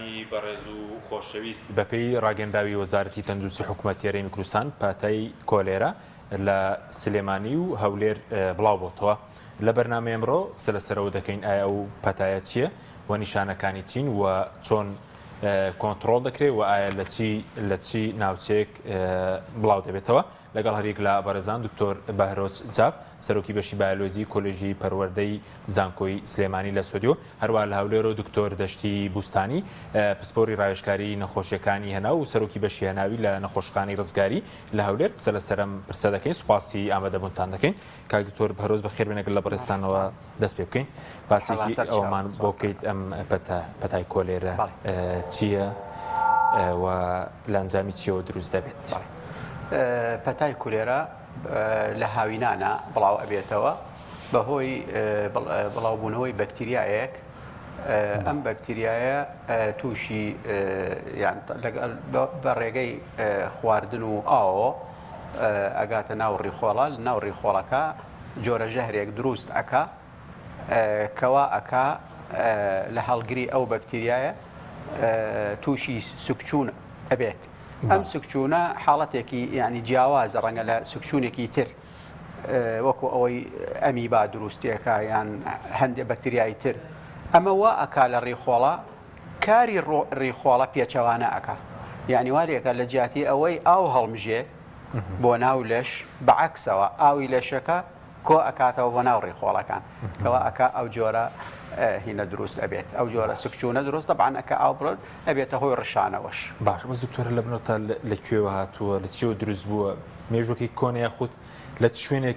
بیسەرانی بەڕێز و خۆشەویست بەپێی ڕاگەنداوی وەزارەتی تەندروستی حکوومەتی هەرێمی کوردستان پاتای کۆلێرە لە سلێمانی و هەولێر بڵاو بۆتەوە. لە بەرنامە ئەمڕۆ سەرەوە دەکەین ئایا ئەو پەتایە چییە و نیشانەکانی چین و چۆن کۆنتڕۆڵ دەکرێت و ئایا لە چی ناوچەیەک بڵاو دەبێتەوە. لەگەڵ هەریک لە بەڕێزان دکتۆر بەهرۆز جاف سەرۆکی بەشی بایۆلۆژی کۆلێژی پەروەردەی زانکۆی سلێمانی لە سۆدیۆ، هەروە لە هەولێرە دکتۆر دەشتی بوستانی پسپۆری ڕاوێژکاری نەخۆشیەکانی هەنا و سەرۆکی بەشی هەناوی لە نەخۆشخانەی ڕزگاری لە هەولێر قسە لەسەرم پرسە دەکەین. سوپاسی ئامادەبوونتان دەکەین. کاک دکتۆر بەهرۆز بەخێر بێنەگەر لە بەڕێستانەوە دەست پێ بکەین، باسێکی ئەومان بۆ بکەیت ئەم پەتای کۆلێرە چییە و لە ئەنجامی چیەوە دروست دەبێت. پەتای کولێرە لە هاوینانە بڵاو ئەبێتەوە بەهۆی بڵاوبوونەوەی بەکتریایەک. ئەم بەکتریایە تووشی بە ڕێگەی خواردن و ئاوە ئەگاتە ناو ڕیخۆڵە، لە ناو ڕیخۆڵەکە جۆرە ژەهرێک دروست ئەکا کەوا ئەکا لە هەڵگری ئەو بەکتریایە تووشی سوکچوون ئەبێت. ئەم سوکچوونە حاڵەتێکی ینی جیاوازە ڕەنگە لە سوکچوونێکی تر وەکو ئەوەی ئەمیبا دروستیەکە یان هەندێک بەکتریایی تر. ئەمە وا ئەکا لە ڕیخۆڵە کاری ڕیخۆڵە پێچەوانە ئەکا، یعنی وارێکە لە جیاتی ئەوەی ئاو هەڵمژێ بۆ ناو لەش بەعکسەوە ئاوی لەشەکە کۆ ئەکاتەوە بۆ ناو ڕیخۆڵەکان کەوا ئەکا ئەو جۆرە هینە دروست ئەبێت. ئەو جۆرە سوکچوونە دروست دەبعان ئەکە ئاو بڕۆت ئەبێتە هۆی ڕشانەوەش. باش بەس دکتۆرە لە بنەوە لەکوێوە هاتووە، لە چیەوە دروست بووە، مێژوەکی کۆنەیە خۆت لە شوێنێک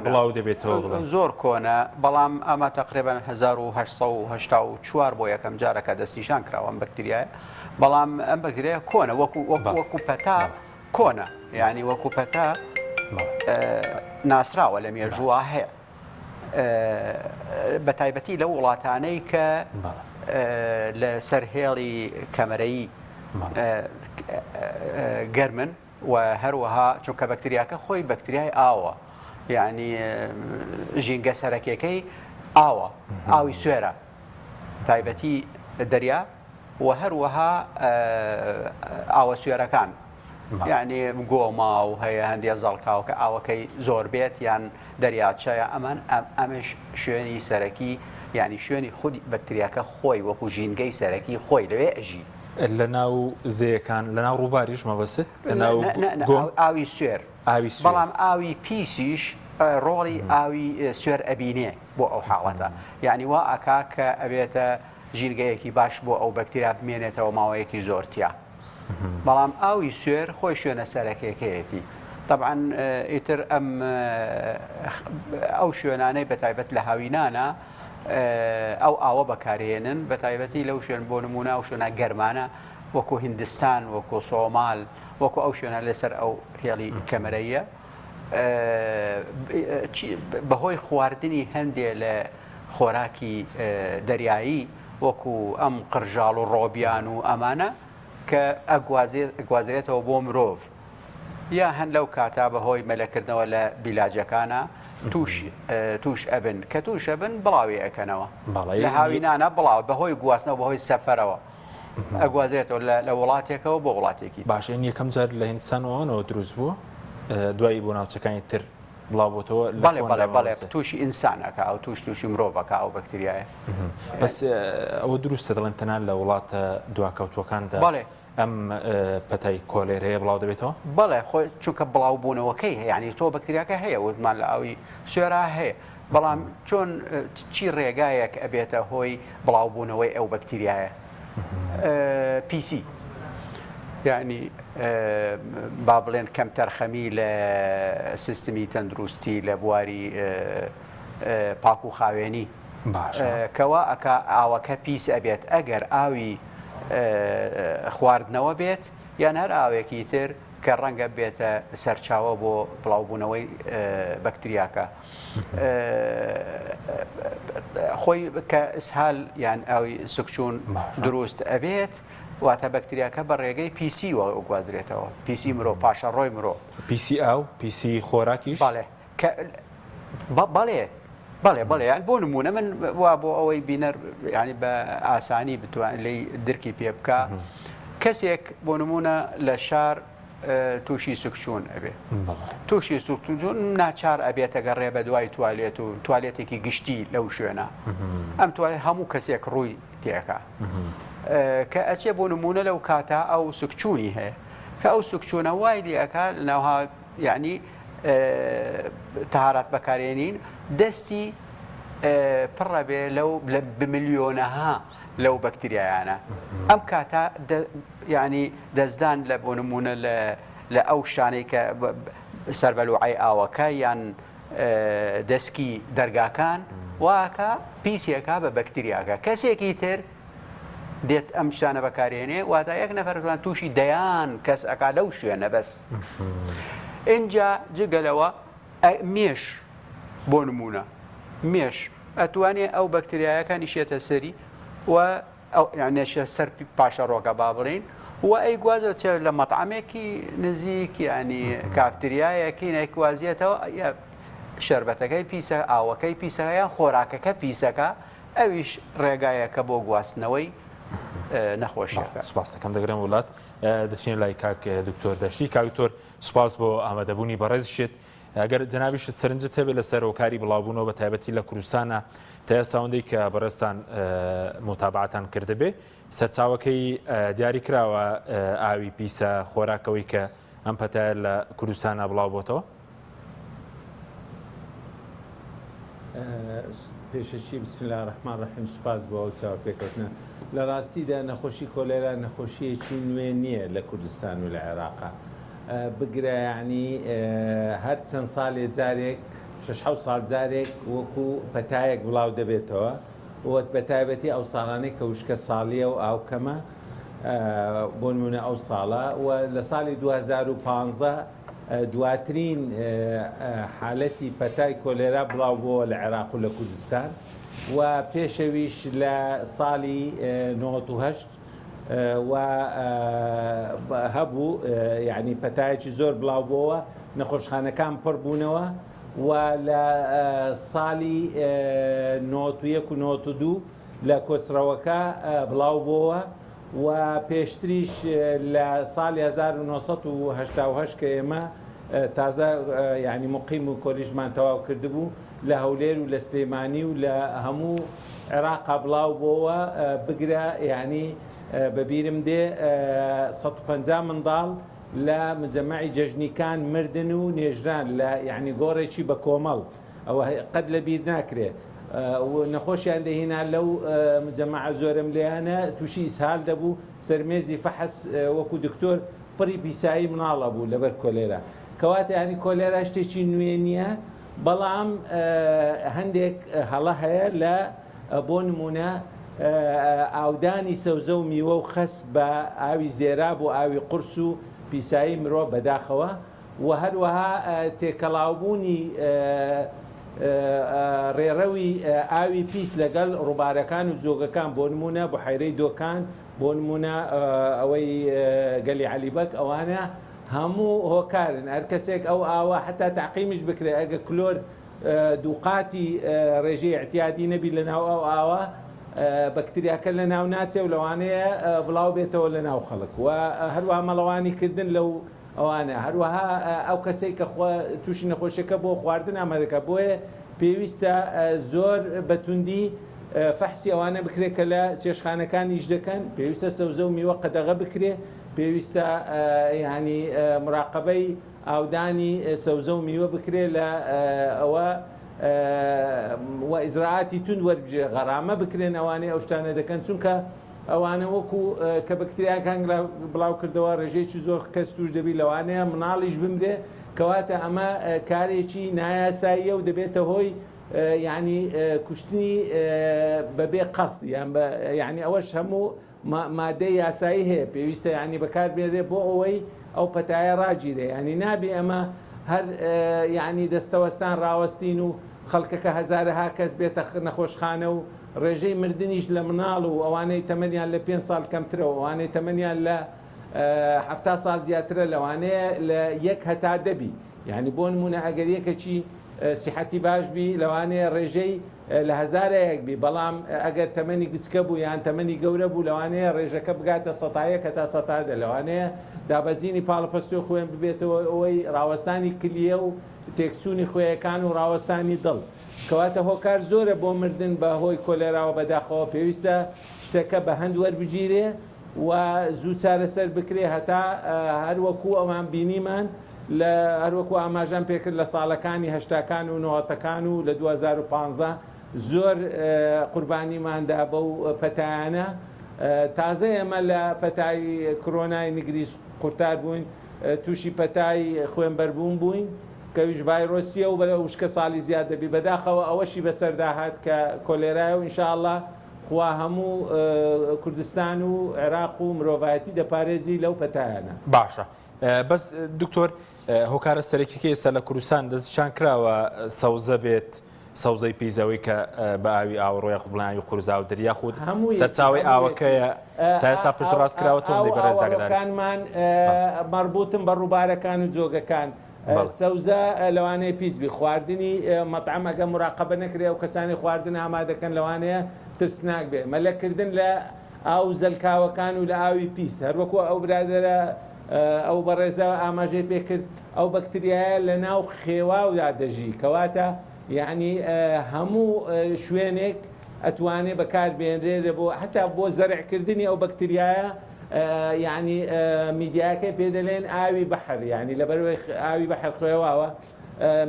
بڵاو دەبێتەوە؟ زۆر کۆنە، بەڵام ئەمە تقریبان 1884 بۆ یەکەم جارەکە دەستنیشان کراوە ئەم بەکتریایە. بەڵام ئەم بەکتریایە کۆنە وەکو پەتا کۆنە، یعنی وەکو پەتا ناسراوە لە مێژووە هەیە. بە تایبەتی لەو وڵاتانەی کە لە سەرهێڵی کەمەرەیی گەرمن و هەروەها چونکە بەکتریاکە خۆی بەکتریای ئاوە، یعنی ژینگە سەرەکیەکەی ئاوە، ئاوی سوێرە تایبەتی دەریا و هەروەها ئاوە سوێرەکان، یعنی گۆما و هەیە هەندێک زەڵکاو کە ئاوەکەی زۆر بێت یان دەریاچەیە. ئەمەش شوێنی سەرەکی ینی شوێنی خودی بەکتریاکە خۆی وەکو ژینگەی سەرەکی خۆی لەوێ ئەژی. لە ناو زەیەکان لە ناو ڕووباریش مەبەست ئاوی سوێر، بەڵام ئاوی پیسیش ڕۆڵی ئاوی سوێر ئەبینێ بۆ ئەو حاڵەتە، یعنی وا ئەکا کە ئەبێتە ژینگەیەکی باش بۆ ئەو بەکتریا بمێنێتەوە ماوەیەکی زۆرتیا. بەڵام ئاوی سوێر خۆی شوێنە سەرەکیەکەیەتی. طبعا ئیتر ئەو شوێنانەی بەتایبەت لە هاوینانە ئەو ئاوە بەکارهێنن، بەتایبەتی لەو شوێن بۆ نمونە ئەو شوێنە گەرمانە وەکو هیندستان، وەکو سۆمال، وەکو ئەو شوێنە لەسەر ئەو هێڵی کەمەرەیە بەهۆی خواردنی هەندێک لە خۆراکی دەریایی وەکو ئەم قرژاڵ و ڕۆبیان و ئەمانە کە ئەگوازرێتەوە بۆ مرۆڤ، یا هەن لەو کاتا بەهۆی مەلەکردنەوە لە بیلاجەکانە توش ئەبن کە توش ئەبن بڵاوی ئەکەنەوە لە هاوینانە بڵاو بەهۆی گواستنەوە بەهۆی سەفەرەوە ئەگوازرێتەوە لە وڵاتێکەوە بۆ وڵاتێکی. باشە یەکەم جار لە هیندستانەوەەوە دروست بووە، دوایی بۆ ناوچەکانی تر بڵاوبووتەوە. بەڵێ تووشی ئینسانەکە ئەو تووشی مرۆڤەکە ئەو بەکتریایە. بەس ئەوە دروستە دەڵێن تەنان لە وڵاتە دواکەوتوەکاندا ئەم پەتای کۆلێرەیە بڵاو دەبێتەوە؟ بەڵێ خۆی چونکە بڵاوبوونەوەکەی هەیە، ینی تۆ بەکتریاکە هەیە وتمان لە ئاوی سوێرا هەیە، بەڵام چۆن چی ڕێگایەک ئەبێتە هۆی بڵاوبوونەوەی ئەو بەکتریایە؟ PC، یعنی با بڵێن کەم تەرخەمی لە سیستمی تەندروستی لە بواری پاک و خاوێنی کەوا ئەکا ئاوەکە پیس ئەبێت ئەگەر ئاوی خواردنەوە بێت یان هەر ئاوێکی تر کە ڕەنگە بێتە سەرچاوە بۆ بڵاوبوونەوەی بەکتریاکە. خۆی کە ئسهال یان ئەوی سوکچوون دروست ئەبێت واتە بەکتریاکە بە ڕێگەی PC وە گوازرێتەوە، PC مرۆڤ، پاشە ڕۆی مرۆڤ، PC ئاو، PC خۆراکیش. بەڵێ بەڵێ یان بۆ نمونە من وا بۆ ئەوەی بینەر ینی بە ئاسانی بتوان لی درکی پێ بکە کەسێک بۆ نمونە لە شار تووشی سوکچوون ئەبێ تووشی سوکچوون ناچار ئەبێتە گەڕێ بە دوای توالێت و توالێتێکی گشتی لەو شوێنە ئەم توای هەموو کەسێک ڕووی تێکە کە ئەچێ بۆ نمونە لەو کاتا ئەو سوکچوونی هەیە کە ئەو سوکچوونە وای دیەکە ناوها یعنی تەهارات بەکارێنین دەستی پڕە بێ لەو بملیۆنەها لەو بەکتریایانە ئەم کاتە ینی دەستدان لە بۆ نمونە لە ئەو شانەی کە سەربەلوعی ئاوەکە یان دەسکی دەرگاکان واکە پیسێکە بە بەکتریاکە کەسێکی تر دێت ئەم شانە بەکارێنێ واتە یەک نەفەرتوان تووشی دەیان کەس ئەکا لەو شوێنە بەس اینجا جگەلەوە مێش بۆ نمونە مێش ئەتوانێت ئەو بەکتریایەکە نیشێتە سەری و نێشە سەر پاشە ڕۆکە با بڵین و ئەی گوازە لە مەطعمێکی نزیک ینی کافتریایەکی نەیکوازیێتەوە شەربەتەکەی پیسە ئاوەکەی پیسەکە یان خۆراکەکە پیسەکە ئەویش ڕێگایەکە بۆ گواستنەوەی نەخۆشیەکە. سوپاس دەکەم دەگرم وڵات دەچین لای کاک دکتۆر دەشتی کاکتۆر سوپاس بۆ ئامادەبوونی بەڕێزشێت ئەگەر جنابیش سەرنجت هەبێت لە سەرۆکاری بڵاوبوونەوە بە تایبەتی لە کوردستانە تا ئێستا ئەوەندەی کە بەڕێستان متابعەتان کردبێ سەرچاوەکەی دیاری کراوە ئاوی پیسە خۆراکەوەی کە ئەم پەتایە لە کوردستانە بڵاو بۆتەوە؟ پێشەچی بسم الله الرحمن الرحیم سوپاس بۆ ئەو چاوەپێکەوتنە لە ڕاستیدا نەخۆشی کۆلێرا نەخۆشیەکی نوێ نییە لە کوردستان و لە عێراقا بگرە یعنی هەر چەند ساڵێ جارێک 6 ساڵ جارێک وەکو پەتایەک بڵاو دەبێتەوە وەت بە تایبەتی ئەو ساڵانەی کە وشکە ساڵیە و ئاوکەمە بۆ نمونە ئەو ساڵە و لە ساڵی 2015 دواترین حالەتی پەتای کۆلێرا بڵاو بووە لە عێراق و لە کوردستان و پێشەویش لە ساڵی 98 و هەبوو یعنی پەتایەکی زۆر بڵاو بووە نەخۆشخانەکان پڕ بوونەوە و لە ساڵی 91 و 92 لە کۆسراوەکە بڵاو بووە و پێشتریش لە ساڵی 1970 کە ئێمە تازە یعنی مقیم و کۆلیژمان تەواو کردبوو لە هەولێر و لە سلێمانی و لە هەموو عێراقا بڵاو بووە بگرە یعنی بەبیرم دێ 150 منداڵ لە مجەمەعی جەژنیکان مردن و نێژران لە یعنی گۆڕێکی بە کۆمەڵ ئەوە قەت لە بیر ناکرێ نەخۆشیان دەهێنا لەو مجەمەعە زۆرم لێیانە تووشی ئیسهال دەبوو سەرمێزی فەحس وەکو دکتۆر پڕی پیسایی مناڵە بوو لەبەر کۆلێرا کەواتە ینی کۆلێرا شتێکی نوێ نییە بەڵام هەندێک هەڵە هەیە لە بۆ نمونە ئاودانی سەوزە و میوە و خەس بە ئاوی زێرا بۆ ئاوی قورس و پیسایی مرۆڤ بەداخەوە و هەروەها تێکەڵاوبوونی ڕێڕەوی ئاوی پیس لەگەڵ ڕووبارەکان و جۆگەکان بۆ نمونە بحیرەی دۆکان بۆ نمونە ئەوەی گەلی عەلیبەک ئەوانە هەموو هۆکارن هەر کەسێک ئەو ئاوە حتا تعقیمیش بکرێ ئەگە کلۆر دووقاتی ڕێژەی احتیاطی نەبی لەناو ئەو ئاوە بەکتریاکە لە ناو ناچێ و لەوانەیە بڵاو بێتەوە لە ناو خەڵک و هەروەها مەڵەوانی کردن لەو ئەوانە هەروەها ئەو کەسەی کە تووشی نەخۆشیەکە بۆ خواردن ئامادەکە بۆیە پێویستە زۆر بەتوندی فەحسی ئەوانە بکرێت کە لە چێشخانەکانیش دەکەن پێویستە سەوزە و میوە قەدەغە بکرێ پێویستە ینی مراقبەی ئاودانی سەوزە و میوە بکرێ لە ئەوە و ئیزراعاتی تون وەربژێ غەرامە بکرێن ئەوانەی ئەو شتانە دەکەن چونکە ئەوانە وەکو کە بەکتریاکان بڵاو کردەوە ڕێژەیەکی زۆر کەس توش دەبی لەوانەیە مناڵیش بمرێ کەواتە ئەمە کارێکی نایاساییە و دەبێتە هۆی یعنی کوشتنی بەبێ قەست یعنی ئەوەش هەموو مادەی یاسایی هەیە پێویستە یعنی بەکاربێنرێ بۆ ئەوەی ئەو پەتایە ڕاگیرێ ینی نابێ ئەمە هەر یعنی دەستەوەستان ڕاوەستین و خەڵکەکە هەزارەها کەس بێتە نەخۆشخانە و ڕێژەی مردنیش لە مناڵ و ئەوانەی تەمەنیان لە 5 ساڵ کەمترەوە ئەوانەی تەمەنیان لە 70 ساڵ زیاترە لەوانەیە لە 1 هەتا دەبی یعنی بۆ نمونە ئەگەر یەکەکی سیحەتی باش بی لەوانەیە ڕێژەی لە هەزارەیەک بی بەڵام ئەگەر تەمەنی گچکە بوو یان تەمەنی گەورە بوو لەوانەیە ڕێژەکە بگاتە سەتایە کە تا سەتادە لەوانەیە دابەزینی پاڵەپەستۆ خۆیان ببێتەوە ئەوەی ڕاوەستانی کلیە و تێکسوونی خۆیەکان و ڕاوەستانی دڵ کەواتە هۆکار زۆرە بۆ مردن بە هۆی کۆلێراوە بەداخەوە پێویستە شتەکە بە هەند وەربگیرێ و زوو چارەسەر بکرێ هەتا هەروەکو ئەوان بینیمان لە هەروەکو ئاماژان پێکرد لە ساڵەکانی هەشتاکان و نەوەتەکان و لە 2015 زۆر قوربانیماندا بەو پەتایانە تازە ئێمە لە پەتای کۆرۆنای نگریس قورتار بووین تووشی پەتای خوێنبەربوون بووین کەویش ڤایرۆسیە و بەلە وشکە ساڵی زیاد دەبی بەداخەوە ئەوەشی بەسەرداهات کە کۆلێرایە و ئینشاءڵڵا خوا هەموو کوردستان و عێراق و مرۆڤایەتی دەپارێزی لەو پەتایانە. باشە بەس دکتۆر هۆکارە سەرەکیەکە ئێستا لە کوردستان دەستشان کراوە سەوزە بێت سەوزەی پیزەوەی کە بە ئاوی ئاوڕۆی خوڵناوی قورزا و دەریا خود سەرچاوی ئاوەکەیە تا ئێستا پشت ڕاست کراوەتەوە لێ بەڕێزەکانمان مەربوطن بە ڕووبارەکان و جۆگەکان سەوزە لەوانەیە پیسبی خواردنی مەطعەم ئەگە مراقەبە نەکرێ و کەسانی خواردن ئامادەکەن لەوانەیە ترسناک بێ مەلەکردن لە ئاو زەلکاوەکان و لە ئاوی پیس هەروەکو ئەو برادەرە ئەو بەڕێزە ئاماژەی پێکرد ئەو بەکتریایە لە ناو خێواودا دەژی کەواتە یعنی هەموو شوێنێک ئەتوانێ بەکاربێنرێ بۆ حتا بۆ زەرعکردنی ئەو بەکتریایە یعنی میدیاکە پێ دەڵێن ئاوی بەحر یعنی لەبەرەوەی ئاوی بەحر خوێواوە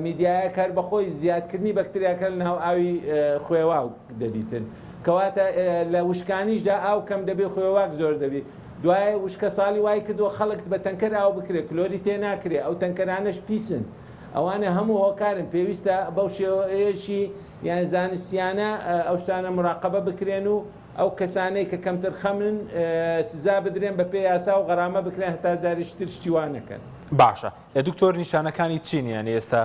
میدیایە کار بەخۆی زیادکردنی بەکتریاکە لە ناو ئاوی خوێواو دەبیتن کەواتە لە وشکانیشدا ئاو کەم دەبێ خوێواک زۆر دەبی دوایە وشکە ساڵی وای کردو خەڵک بە تەنکەر ئاو بکرێ کلۆری تێ ناکرێ ئەو تەنکەرانەش پیسن ئەوانە هەموو هۆکارن پێویستە بەو شێوەیەشی یان زانستیانە ئەو شتانە مراقەبە بکرێن و ئەو کەسانەی کە کەمتر خەمن سزا بدرێن بە پێ یاسا و غەرامە بکرێن هەتا زاریشتر شتیوانەکەن. باشە دکتۆر نیشانەکانی چینیان ئێستا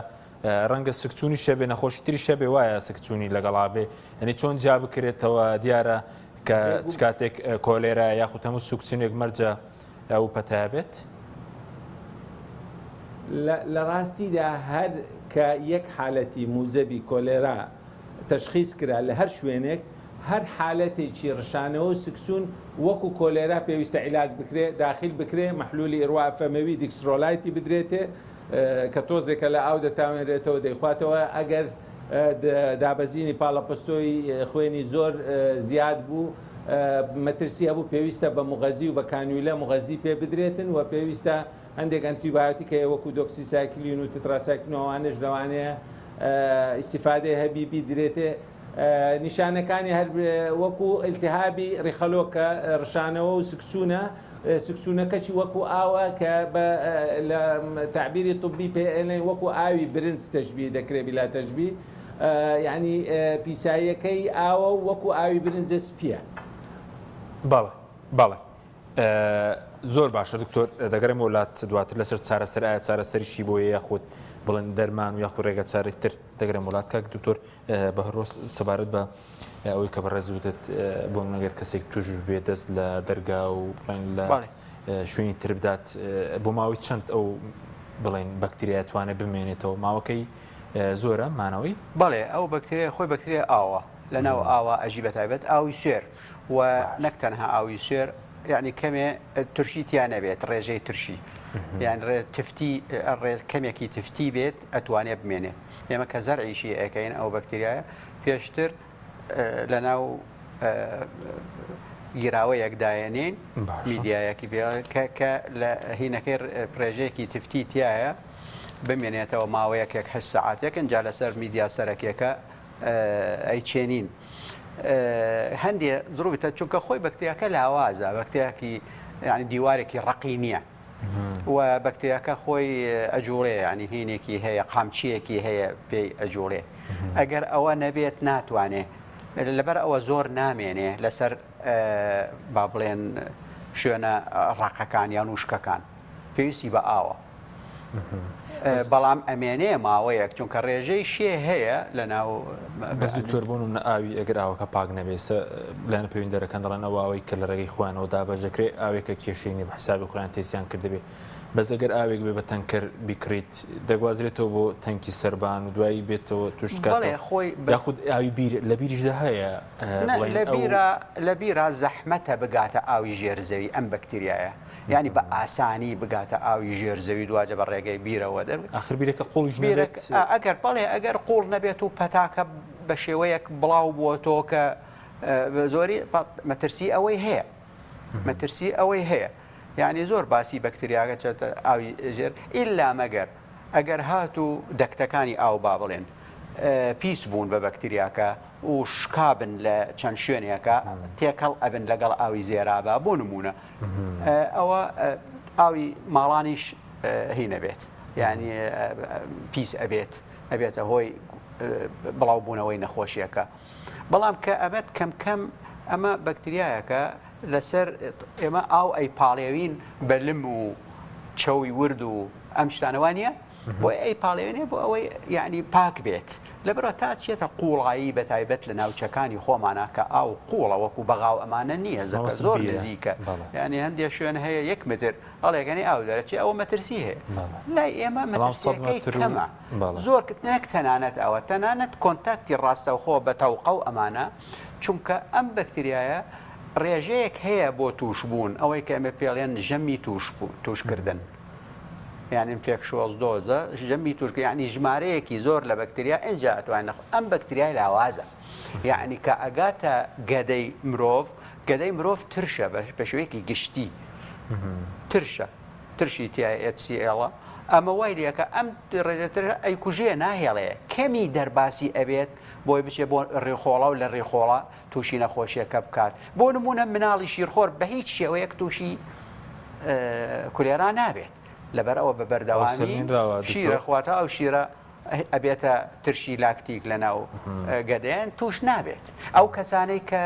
ڕەنگە سکچوونی شەبێ نەخۆشی تری شەبێ وایە سکچوونی لەگەڵا بێ ئەنی چۆن جا بکرێتەوە دیارە کە چ کاتێک کۆلێرە یاخود هەموو سوکچینێک مەرجە ئەو پەتایە بێت؟ لە ڕاستیدا هەر کە یەک حالەتی موزەبی کۆلێرا تەشخیص کرا لە هەر شوێنێک هەر حالەتێکی ڕشانەوە و سکسون وەکو کۆلێرا پێویستە عیلاج بکرێ داخل بکرێ مەحلولی ئێڕوا فەمەوی دیکسترۆلایتی بدرێتێ کە تۆزێکە لە ئاو دەتاوێنرێتەوە دەیخواتەوە ئەگەر دابەزینی پاڵەپەستۆی خوێنی زۆر زیاد بوو مەترسی هەبوو پێویستە بە مغەزی و بە کانویلە مغەزی پێ بدرێتن و پێویستە هەندێک ئەنتیبایۆتیکە وەکو دۆکسیساکلین و تتراساکلینەوەوانش لەوانەیە ئیسیفادەی هەبی بیدرێتێ نیشانەکانی هەر وەکو ئیلتیهابی ڕیخەلۆکە ڕشانەوە و سکسوونەکەی وەکو ئاوە کە لە تعبیری طبی پێڵێن وەکو ئاوی برنج تەشبیه دەکرێت بلا تەشبیه یعنی پیساییەکەی ئاوە وەکو ئاوی برنجە سپیە. بەڵێ بەڵێ زۆر باشە دکتۆر دەگەرم وڵات دواتر لەسەر چارەسەر ئایا چارەسەریشی بۆ یاخود بڵێن دەرمان و یاخود ڕێگە چارەی تر دەگەرم وڵات کاک دکتۆر بە هەرۆز سەبارەت بە ئەوەی کە بەڕێزوتت بۆ نەگەر کەسێک توش بێت دەست لە دەرگا و لە شوێنی تر بدات بۆ ماوەی چەند ئەو بڵێن بەکتریای توانێت بمێنێتەوە ماوەکەی زۆرە مانەوەی؟ بەڵێ ئەو بەکتریای خۆی بەکتریای ئاوە لەناو ئاوە ئەژی بەتایبەت ئاوی سوێر و نەک تەنها ئاوی سوێر یعنی کەمێ تورشیتیان نەبێت ڕێژەی ترشی یان تفتی کەمێکی تفتی بێت ئەتوانێت بمێنێ ئێمە کە زەرعیشی ئەەکەین ئەو بەکتریایە پێشتر لەناو گیراوەیەکدایەنین میدیایەکی کە لە هینەکەی ڕێژەیەکی تفتی تایە بمێنێتەوە ماوەیەکێک 8 ساعاتێک ئەنجا لەسەر میدیا سەرەکیەکە ئەیچێنین هەندێ زڕوبێتە چونکە خۆی بەکتریاکە لاوازە بەکتریاکی ینی دیوارێکی ڕقی نییە و بەکتریاکە خۆی ئەجوڵێ ینی هینێکی هەیە قامچیەکی هەیە پێی ئەجوڵێ ئەگەر ئەوە نەبێت ناتوانێ لەبەر ئەوە زۆر نامێنێ لەسەر با بڵێن شوێنە ڕقەکان یان وشکەکان پێویستی بە ئاوە بەڵام ئەمێنێ ماوەیەک چونکە ڕێژەی شێ هەیە لە ناو بەس دکتۆربوون و ئاوی ئەگەر ئاوەکە پاک نەبێسە لەنە پەیوەندەرەکان دەڵێن ئەوەی کە لە ڕێگەی خوانەوە دابەژەکرێ ئاوێکە کێشەی بە حسابی خۆیان تێسیان کردبێ بەس ئەگەر ئاوێک بێ بە تەنکەر بیکڕیت دەگوازرێتەوە بۆ تەنکی سەربان و دوایی بێتەوە توشکات یاخود ئاوی لە بیریشدا هەیە لە بیرە زەحمەتە بگاتە ئاوی ژێرزەوی ئەم بەکتریایە ینی بە ئاسانی بگاتە ئاوی ژێرزەوی دواجە بە ڕێگەی بیرەوە ئاخر بیرەکە قوڵیش نەبێت ئەگەر بەڵێ ئەگەر قوڵ نەبێت و پەتاکە بە شێوەیەک بڵاو بووە تۆ کە زۆری مەترسی ئەوەی هەیە مەترسی ئەوەی هەیە یعنی زۆر باسی بەکتریاکە چێتە ئاوی ژێر ئیلا مەگەر ئەگەر هاتوو دەکتەکانی ئاو با بڵێن پیس بوون بە بەکتریاکە و شکابن لە چەند شوێنێکە تێکەڵ ئەبن لەگەڵ ئاوی زێرابە بۆ نمونە ئەوە ئاوی ماڵانیش هی نەبێت ینی پیس ئەبێتە هۆی بڵاو بوونەوەی نەخۆشیەکە بەڵام کە ئەبێت کەم کەم ئەمە بەکتریایەکە لەسەر ئێمە ئاو ئەی پاڵێوین بەلم و چەوی ورد و ئەم شتانەوانە بۆ ئەی پاڵێوێنێ بۆ ئەوەی یعنی پاک بێت لەبەرەوە تا چێتە قوڵایی بە تایبەت لە ناوچەکانی خۆمانە کە ئاو قوڵە وەکو بەغاو ئەمانە نییە زەکە زۆر نزیکە ینی هەندێک شوێن هەیە 1 متر هەڵێگەنی ئاو دەرەچی ئەوە مەترسی هەیە لای ئێمە مەترسیەکەی کەمە زۆر نەک تەنانەت ئەوە تەنانەت کۆنتاکتی ڕاستەوخۆ بە تەوقە و ئەمانە چونکە ئەم بەکتریایە ڕێژەیەک هەیە بۆ توشبوون ئەوەی کە ئەمە پێڵێن ژەمی توشکردن یعنی ئینفێکشۆز دۆزە ژەمی توشک یعنی ژمارەیەکی زۆر لە بەکتریا ئەنجا ئەتوانین نەخۆ ئەم بەکتریای لاوازە یعنی کە ئەگاتە گەدەی مرۆڤ ترشە بە شێوەیەکی گشتی ترشی تیای HCL ئەمە وای لەکە ئەم ڕێتر ئەیکوژێ ناهێڵەیە کەمی دەرباسی ئەبێت بۆی بچێت بۆ ڕێخۆڵە و لە ڕێخۆڵە تووشی نەخۆشیەکە بکات بۆ نمونە مناڵی شیرخۆر بە هیچ شێوەیەک تووشی کولێرا نابێت لەبەر ئەوە بە بەردەوامی شیرە خواتە ئەو شیرە ئەبێتە ترشی لاکتیک لە ناو گەدەیان توش نابێت ئەو کەسانەی کە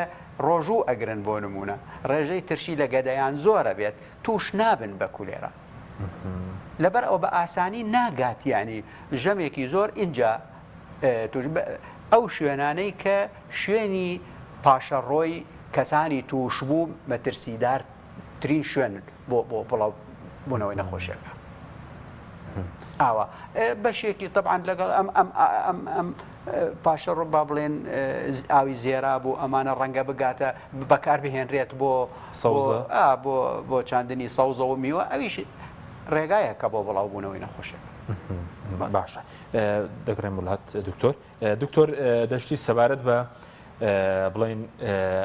ڕۆژوو ئەگرن بۆ نمونە ڕێژەی ترشی لە گەدەیان زۆرە بێت توش نابن بە کولێرە لەبەر ئەو بە ئاسانی ناگاتیانی ژەمێکی زۆر اینجا ئەو شوێنانەی کە شوێنی پاشەڕۆی کەسانی توشبوو مەترسیدار ترین شوێن بۆ بڵاو بوونەوەی نەخۆشیەکە ئاوە بەشێکی طبعاً لەگەڵ ئەم پاشەڕۆ با بڵێن ئاوی زێرا بوو ئەمانە ڕەنگە بگاتە بەکاربهێنرێت بۆ سەوزە بۆ چاندنی سەوزە و میوە ئەویش ڕێگایەکە بۆ بڵاو بوونەوەی نەخۆشیەکە باشە دەگرێن وڵات دکتۆر دەشتی سەبارەت بە بڵێن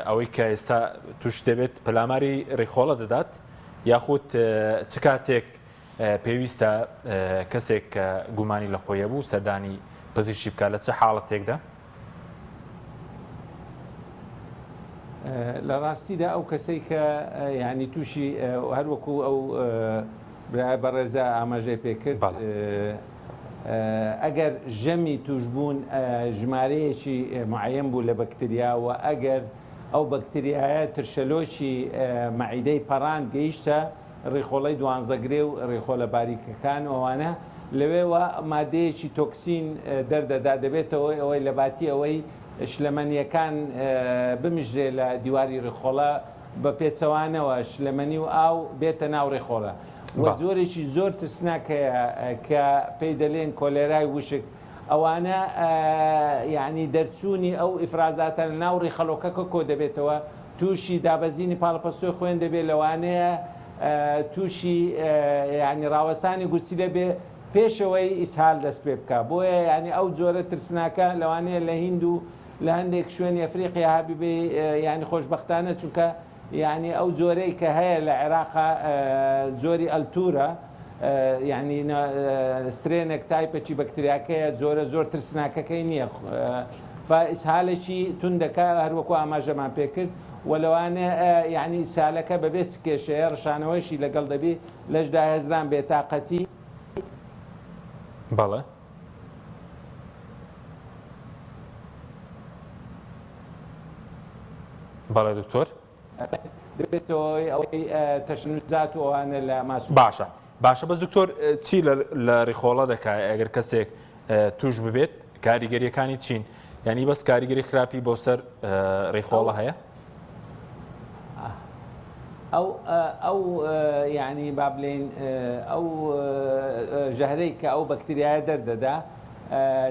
ئەوەی کە ئێستا توش دەبێت پەلاماری ڕێخۆڵە دەدات یاخود چ کاتێک پێویستە کەسێک کە گومانی لە خۆیە بوو سەردانی پزیشکی بکات لە چه حاڵەتێکدا لە ڕاستیدا ئەو کەسەی کە یعنی تووشی هەروەکو ئەو بەڕێزە ئاماژەی پێکرد ئەگەر ژەمی توشبوون ژمارەیەکی معەن بوو لە بەکتریا و ئەگەر ئەو بەکتریایە ترشەلۆشی مەعیدەی پەڕان گەیشتە ڕێخۆڵەی دوانزەگرێ و ڕێخۆلە باریکەکان ئەوانە لەوێوە مادەیەکی تۆکسین دەردەدا دەبێتەوە ئەوەی لە باتی ئەوەی شلەمەنیەکان بمژرێ لە دیواری ڕێخۆڵە بە پێچەوانەوە شلەمەنی و ئاو بێتە ناو ڕێخۆڵە و زۆرێکی زۆر ترسناکەیە کە پێی دەلێن کۆلێرای وشک ئەوانە یعنی دەرچوونی ئەو ئیفرازاتە لە ناو ڕێخەڵۆکەکە کۆ دەبێتەوە تووشی دابەزینی پاڵپەستۆی خوێن دەبێت لەوانەیە تووشی ینی ڕاوەستانی گوچی دەبێ پێشەوەی ئیسهال دەست پێ بکە بۆیە ینی ئەو جۆرە ترسناکە لەوانەیە لە هیند و لە هەندێک شوێنی ئەفریقیا هابی بێ ینی خۆشبەختانە چونکە یعنی ئەو جۆرەی کە هەیە لە عێراقا زۆری ئەلتورە یعنی سترێنێک تایپەکی بەکتریاکەیە زۆر ترسناکەکەی نییە ئیسهالێکی توندەکە هەروەکو ئاماژەمان پێکرد و لەوانە یعنی سالەکە بەبێ کێشەیە ڕشانەوەشی لەگەڵ دەبێ لەشدا هەزران بێتاقەتی بەڵێ بەڵێ دکتۆر دەبێتەوە ئەوەی تەشنوزات و ئەوانە لە ماسو باشە بەس دکتۆر چی لە ڕێخۆڵە دەکات ئەگەر کەسێک توش ببێت کاریگەریەکانی چین یعنی بەس کاریگەری خراپی بۆ سەر ڕێخۆڵە هەیە ئەو یعنی با بڵێن ئەو ژەهرەی کە ئەو بەکتریایە دەردەدا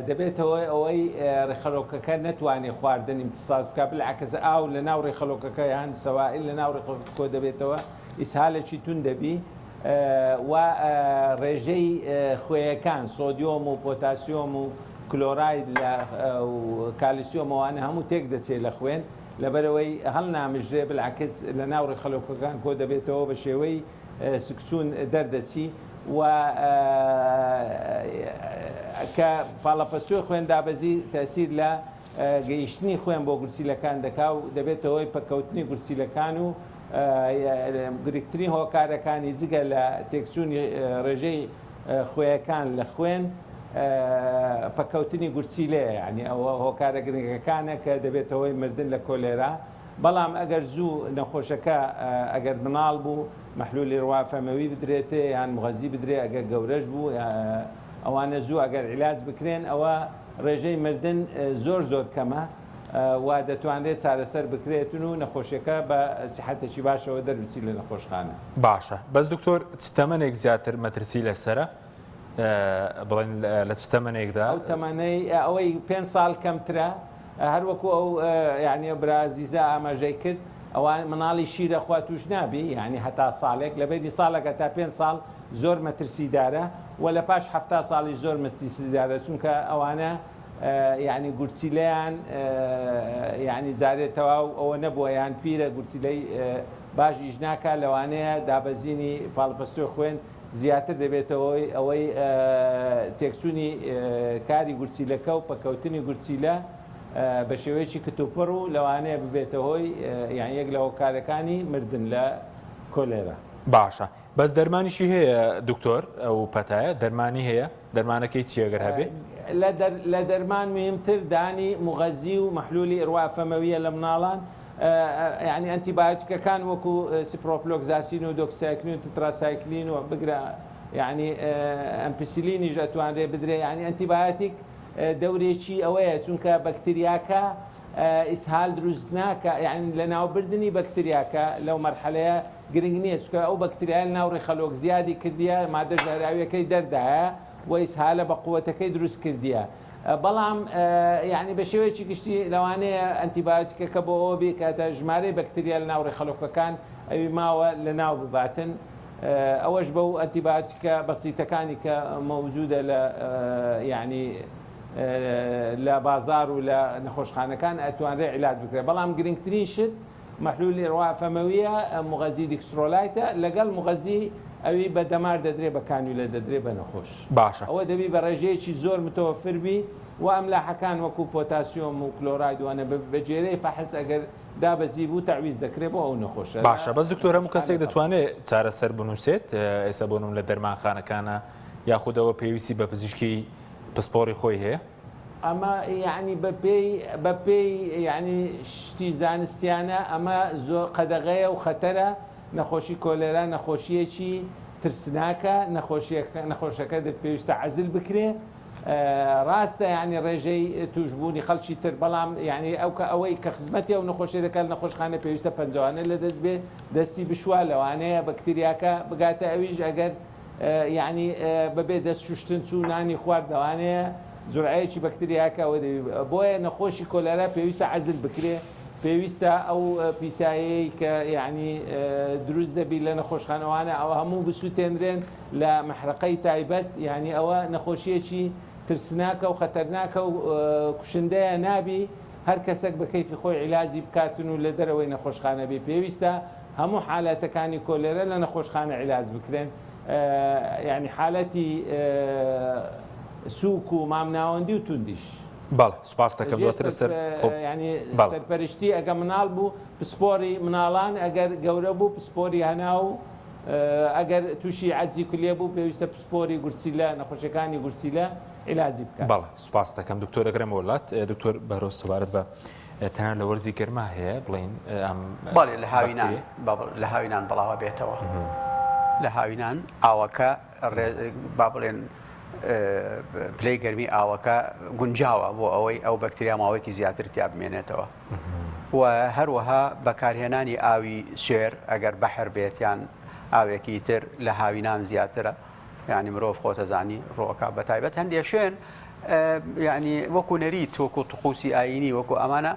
دەبێتەوە ئەوەی ڕێخەلۆکەکە نەتوانێت خواردن امتصاص بکە بالعکس ئاو لە ناو ڕێخەلۆکەکە یان سەوائل لە ناو ڕێخەلۆکەکە دەبێتەوە ئیسهالێکی تون دەبی و ڕێژەی خوێیەکان سۆدیۆم و پۆتاسیۆم و کلۆراید لە کالیسیۆمەوانە هەموو تێک دەچێت لە خوێن لەبەرەوەی هەڵ نامژرێ بالعکس لە ناو ڕێخەلۆکەکان کۆ دەبێتەوە بە شێوەی سکسون دەردەچی و کە پاڵەپەستوی خوێن دابەزی تەسیر لە گەیشتنی خوێن بۆ گورچیلەکان دەکا و دەبێتەوەی پەکەوتنی گورچیلەکان و گرنگترین هۆکارەکانی جگە لە تێکچوونی ڕێژەی خوێیەکان لە خوێن پەکەوتنی گورچیلەیە یعنی ئەوە هۆکارە گرنگەکانە کە دەبێتەوەی مردن لە کۆلێرا بەڵام ئەگەر زوو نەخۆشەکە ئەگەر مناڵ بوو مەحلولی ڕوافەمەوی بدرێتێ یان مغەزی بدرێ ئەگەر گەورەش بوو ئەوانە زوو ئەگەر عیلاج بکرێن ئەوە ڕێژەی مردن زۆر کەمە و دەتوانرێت چارەسەر بکرێتن و نەخۆشیەکە بە سیحەتێکی باشەوە دەربچی لە نەخۆشخانە. باشە بەس دکتۆر چ تەمەنێک زیاتر مەترسی لەسرە بڵێن لە چ تەمەنێکدا ئەو تەمەنەی ئەوەی 5 ساڵ کەمترە هەروەکو ئەو یعنی برازیزە ئاماژەی کرد ئەوان مناڵی شیرە خوا توش نابی یعنی هەتا ساڵێک لە بێدی ساڵێکە تا 5 ساڵ زۆر مەترسیدارە و لە پاش 7 ساڵی زۆر مەترسیدارە چونکە ئەوانە یعنی گورچیلەیان یعنی زارێتەوە ئەوە نەبووە یان پیرە گورچیلەی باشیش ناکە لەوانەیە دابەزینی پاڵپەستوی خوێن زیاتر دەبێتەوەی ئەوەی تێکچوونی کاری گورچیلەکە و پەکەوتنی گورچیلە بە شێوەیەکی کتوپڕ و لەوانەیە ببێتەوەی یان یەک لە هۆکارەکانی مردن لە کۆلێرا. باشە بەس دەرمانیشی هەیە دکتۆر ئەو پەتایە دەرمانی هەیە دەرمانەکەی چیەگەر هەبێ لە دەرمان مهمتر دانی مغەزی و مەحلولی ئڕوافەمەویە لە مناڵان یعنی ئەنتیبایۆتیکەکان وەکو سیپرۆفلۆکزاسین و دۆکسایکلین و تتراسایکلین و بگرە یعنی ئەمپیسیلینیش ئەتوانرێ بدرێ یعنی ئەنتیبایۆتیک دەورێکی ئەوەیە چونکە بەکتریاکە ئیسهال دروست ناکە یعنی لە ناوبردننی بەکتریاکە لەو مەرحەلەیە گرنگ نییە چکە ئەو بەکتریال ناوڕی خەلۆک زیادی کردیە مادە ژەهراویەکەی دەردایە و ئیسهالە بە قووەتەکەی دروست کردیە بەڵام یعنی بە شێوەیەکی گشتی لەوانەیە ئەنتیبایۆتیکەکە بۆ ئەوە بێ کاتە ژمارەی بەکتریال ناوڕی خەلۆکەکان ئەوی ماوە لە ناو بباتن ئەوەش بەو ئەنتیبایۆتیکە بەسیتەکانی کە مەوجودە لە یعنی لە بازار و لە نەخۆشخانەکان ئەتوانرێ عیلاج بکرێت بەڵام گرنگترین شت مەحلولی ڕوافەمەویە مغەزی دیکسترۆلایتە لەگەڵ مغەزی ئەوی بە دەمار دەدرێ بە کانیولە دەدرێ بە نەخۆش باشە ئەوە دەبی بە ڕێژەیەکی زۆر متەوەفربی و ئەملاحەکان وەکو پۆتاسیۆم و کلۆرایدوانە بەجێرەی فەحس ئەگەر دابەزی بوو تەعویز دەکرێت بۆ ئەو نەخۆشە. باشە بەس دکتۆر هەموو کەسێک دەتوانێت چارەسەر بنووسێت ئێستا بۆنم لە دەرمانخانەکانە یاخودەوە پێویستی بە پزیشکی پسپۆری خۆی هەیە ئەمە یعنی بەپێی یعنی شتی زانستیانە ئەمە زۆر قەدەغەیە و خەتەرە نەخۆشی کۆلێرا نەخۆشیەکی ترسناکە نەخۆشەکە پێویستە عەزل بکرێ ڕاستە ینی ڕێژەی توشبوونی خەڵکی تر بەڵام یعنی ئەوەی کە خزمەتی ئەو نەخۆشی دەکات نەخۆشخانە پێویستە پەنجەوانە لە دەست بێ دەستی بشوە لەوانەیە بەکتریاکە بگاتە ئەویش ئەگەر یعنی بەبێ دەست شوشتن چوو نانی خوارد لەوانەیە زورعەیەکی بەکتریاکەەوە بۆیە نەخۆشی کۆلەرا پێویستە عەزل بکرێ پێویستە ئەو پیسایی کە یعنی دروست دەبی لە نەخۆشخانەوانە ئەوە هەموو بسووتێنرێن لە مەحرەقەی تایبەت یعنی ئەوە نەخۆشیەکی ترسناکە و خەتەرناکە و کوشندەیە نابی هەر کەسێک بە کەیفی خۆی عیلازی بکاتن و لە دەرەوەی نەخۆشخانە بێ پێویستە هەموو حالەتەکانی کۆلێرە لە نەخۆشخانە عیلاج بکرێن یعنی حالەتی سووک و مامناوەندی و توندیش. بەڵێ سوپاس دەکەم دواتر سەر ینی سەرپەرشتی ئەگە مناڵ بوو پسپۆری مناڵان ئەگەر گەورە بوو پسپۆری هەنا و ئەگەر تووشی عەزی کولێ بوو پێویستە پسپۆری گورچیلە نەخۆشیەکانی گورچیلە عیلاجی بکات. بەڵێ سوپاس دەکەم دکتۆر دەگرێمە وڵات دکتۆر بەرۆز سەبارەت بە تەنان لە وەرزی گەرما هەیە بڵین بەڵێ لە هاوینان بڵاوە بێتەوە لە هاوینان ئاوەکە با بڵێن پلەی گەرمی ئاوەکە گونجاوە بۆ ئەوەی ئەو بەکتریا ماوەیەکی زیاتر تیا بمێنێتەوە و هەروەها بەکارهێنانی ئاوی سوێر ئەگەر بەحر بێت یان ئاوێکی تر لە هاوینان زیاترە ینی مرۆڤ خۆتەزانی ڕۆکە بە تایبەت هەندێک شوێن ینی وەکو نەریت وەکو تقوسی ئاینی وەکو ئەمانە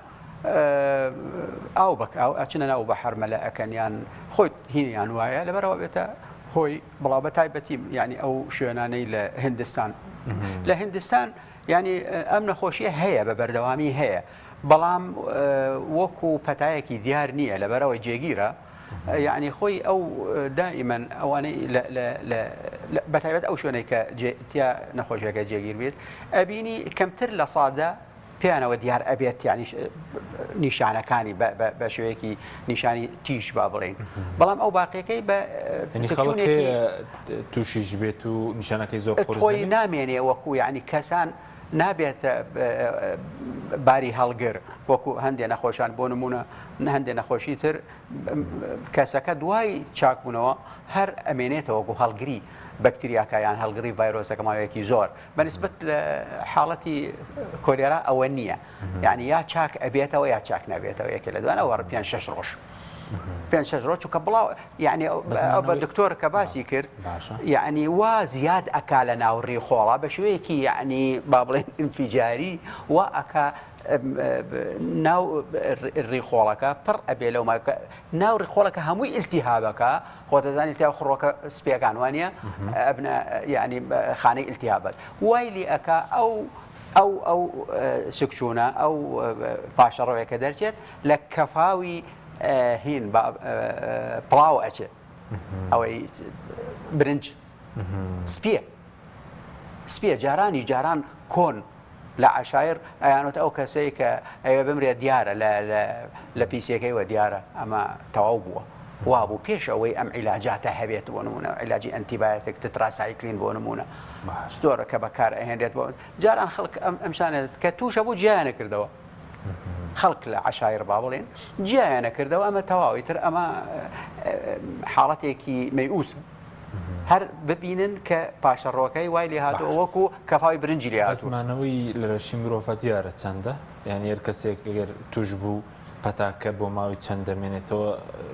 ئاو بەک ئاو ئەچنە ناو بەحر مەلە ئەکەنیان خۆی هینیان وایە لەبەرەوە بێتە هۆی بەڵاو بە تایبەتی ینی ئەو شوێنانەی لە هندستان لە هندستان ینی ئەم نەخۆشیە هەیە بە بەردەوامی هەیە بەڵام وەکو پەتایەکی دیار نییە لەبەرەوەی جێگیرە یعنی خۆی ئەو دائیمەن ئەوانەی بەتایبەت ئەو شوێنەی کە تیا نەخۆشیەکە جێگیر بێت ئەبینی کەمتر لە سادە پێیانەوە دیار ئەبێت ینی نیشانەکانی بە شوەیەکی نیشانی تیژ با بڵێن بەڵام ئەو باقیەکەی بە تووشیش بێت و نیشانەکەی زۆر خۆی نامێنێ وەکو یعنی کەسان نابێتە باری هەڵگر وەکو هەندێک نەخۆشان بۆ نمونە هەندێک نەخۆشی تر کەسەکە دوای چاکبوونەوە هەر ئەمێنێتەوە وەکو هەڵگری بەکتریاکایان هەڵگری ڤایرۆسەکە ماوەیەکی زۆر بەنسبەت لە حاڵەتی کۆلێرا ئەوە نییە یعنی یا چاک ئەبێتەوە یا چاک نەبێتەوە یەکێ لە دوانەوە 5-6 ڕۆژ 5 ڕۆژ چووکە بڵاو یعنی بە دکتۆر کە باسی کرد یعنی وا زیاد ئەکا لە ناوڕی خۆڵا بە شوەیەکی یعنی با بڵێن ئینفیجاری وا ئەکا ناو ڕیخۆڵەکە پڕ ئەبێ لەو ناو ڕیخۆڵەکە هەمووی ئیلتیهابەکە خۆتەزانی تا خڕۆکە سپیەکان وانە ئەبنە یعنی خانەی ئیلتیهابەت وای لێ ئەکا ئەو سکچوونە ئەو پاشەڕەوەیەکە دەرچێت لە کەفاوی هین پڵاو ئەچێ ئەوەی برنج سپیە جاران کۆن لە عشایر ئەیانوت ئەو کەسەی کە ئەوێ بمرێت دیارە لە پیسەکەیوە دیارە ئەمە تەواو بووە وابوو پێش ئەوەی ئەم عیلاجاتە هەبێت بۆ نمونە عیلاجی ئەنتیبایۆتیک تتراسایکلین بۆ نمونە زۆرە کە بەکار ئەهێنرێت بۆ جاران خەڵک ئەمشانێت کە تووشە بوو جیانە کردەوە خەڵک لە عشایر با بڵێن جیانە کردەوە ئەمە تەواوی تر ئەمە حاڵەتێکی مەیئوسە هەر ببینن کە پاشەڕۆکەی وای لێ هاتووە وەکو کەفاوی برنجی لێ هاتووە ئەزمانەوەی لە لەشی مرۆڤ دیارە چەندە یعنی هەر کەسێک ئەگەر توش بوو پەتاکە بۆ ماوەی چەند دەمێنێتەوە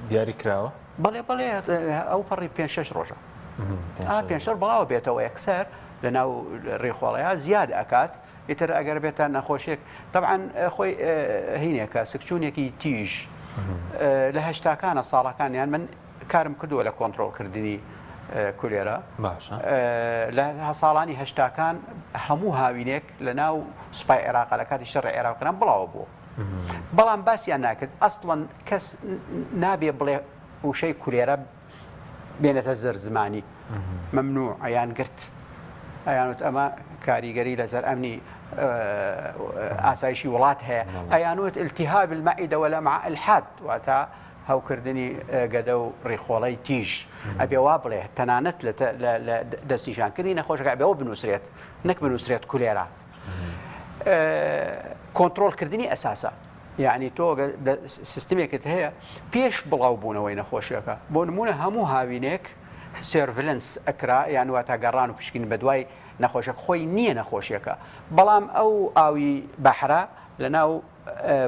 دیاری کراوە بەڵێ ئەو پەڕی 5-6 ڕۆژە 5 بڵاوە بێتەوە یەکسەر لە ناو ڕێخۆڵەیە زیاد ئەکات ئیتر ئەگەر بێتە نەخۆشیێک طبعاً خۆی هینێکە سکچوونێکی تیژ لە هەشتاکانە ساڵەکانیان من کارم کردووە لە کۆنتڕۆڵکردنی کولێرە لە ساڵانی هەشتاکان هەموو هاوینێک لە ناو سوپای عێراق لە کاتی شەڕی عێراقیان بڵاوە بوو بەڵام باسییان ناکرد ئەسڵەن کەس نابێ بڵێ وشەی کولێرە بێنێتە زەرزمانی مەمنوع ئەیان گرت ئەیانوت ئەمە کاریگەری لەسەر ئەمنی ئاسایشی وڵات هەیە ئەیانوت التیهاب المعدة والأمعاء الحاد واتە هەوکردنی گەدە و ڕێخۆڵەی تیژ ئەبێ وا بڵێ تەنانەت لە دەستنیشانکردی نەخۆشەکە ئەبێەوە بنووسرێت نەک بنووسرێت کولێرە کۆنتڕۆڵکردنی ئەساسە یعنی تۆ سیستمێکت هەیە پێش بڵاو بوونەوەی نەخۆشیەکە بۆ نمونە هەموو هاوینێک سێرڤلنس ئەکرا یان واتە گەڕان و پشکین بە دوای نەخۆشیەکە خۆی نییە نەخۆشیەکە بەڵام ئەو ئاوی بەحرا لە ناو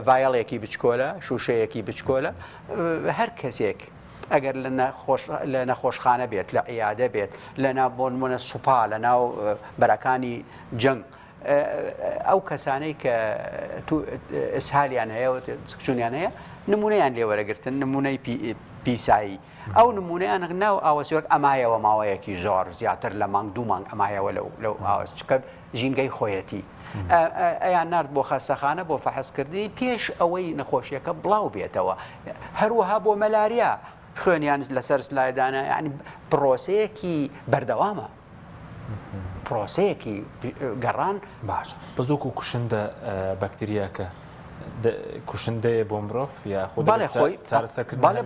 ڤایەڵێکی بچکۆلە شوشەیەکی بچکۆلە هەر کەسێک ئەگەر لە نەخۆشخانە بێت لە عیادە بێت لە ناو بۆ نمونە سوپا لە ناو بەرەکانی جەنگ ئەو کەسانەی کە ئسهالیان هەیە و سکچوونیان هەیە نمونەیان لێوەرەگرتن نمونەی پیسایی ئەو نمونەیان ناو ئاوەسیۆک ئەمایەوە ماوەیەکی زۆر زیاتر لە مانگ 2 مانگ ئەمایەوە لەو ئاوەسچکە ژینگەی خۆیەتی ئەیان نرد بۆ خەستەخانە بۆ فەحسکردنی پێش ئەوەی نەخۆشیەکە بڵاو بێتەوە هەروەها بۆ مەلاریا خوێنیان لەسەر سلایدانە یعنی پرۆسەیەکی بەردەوامە پرۆسەیەکی گەڕان باش بەزۆک و کوشندە بەکتریاکە کوشندەیە بۆ مرۆڤ یا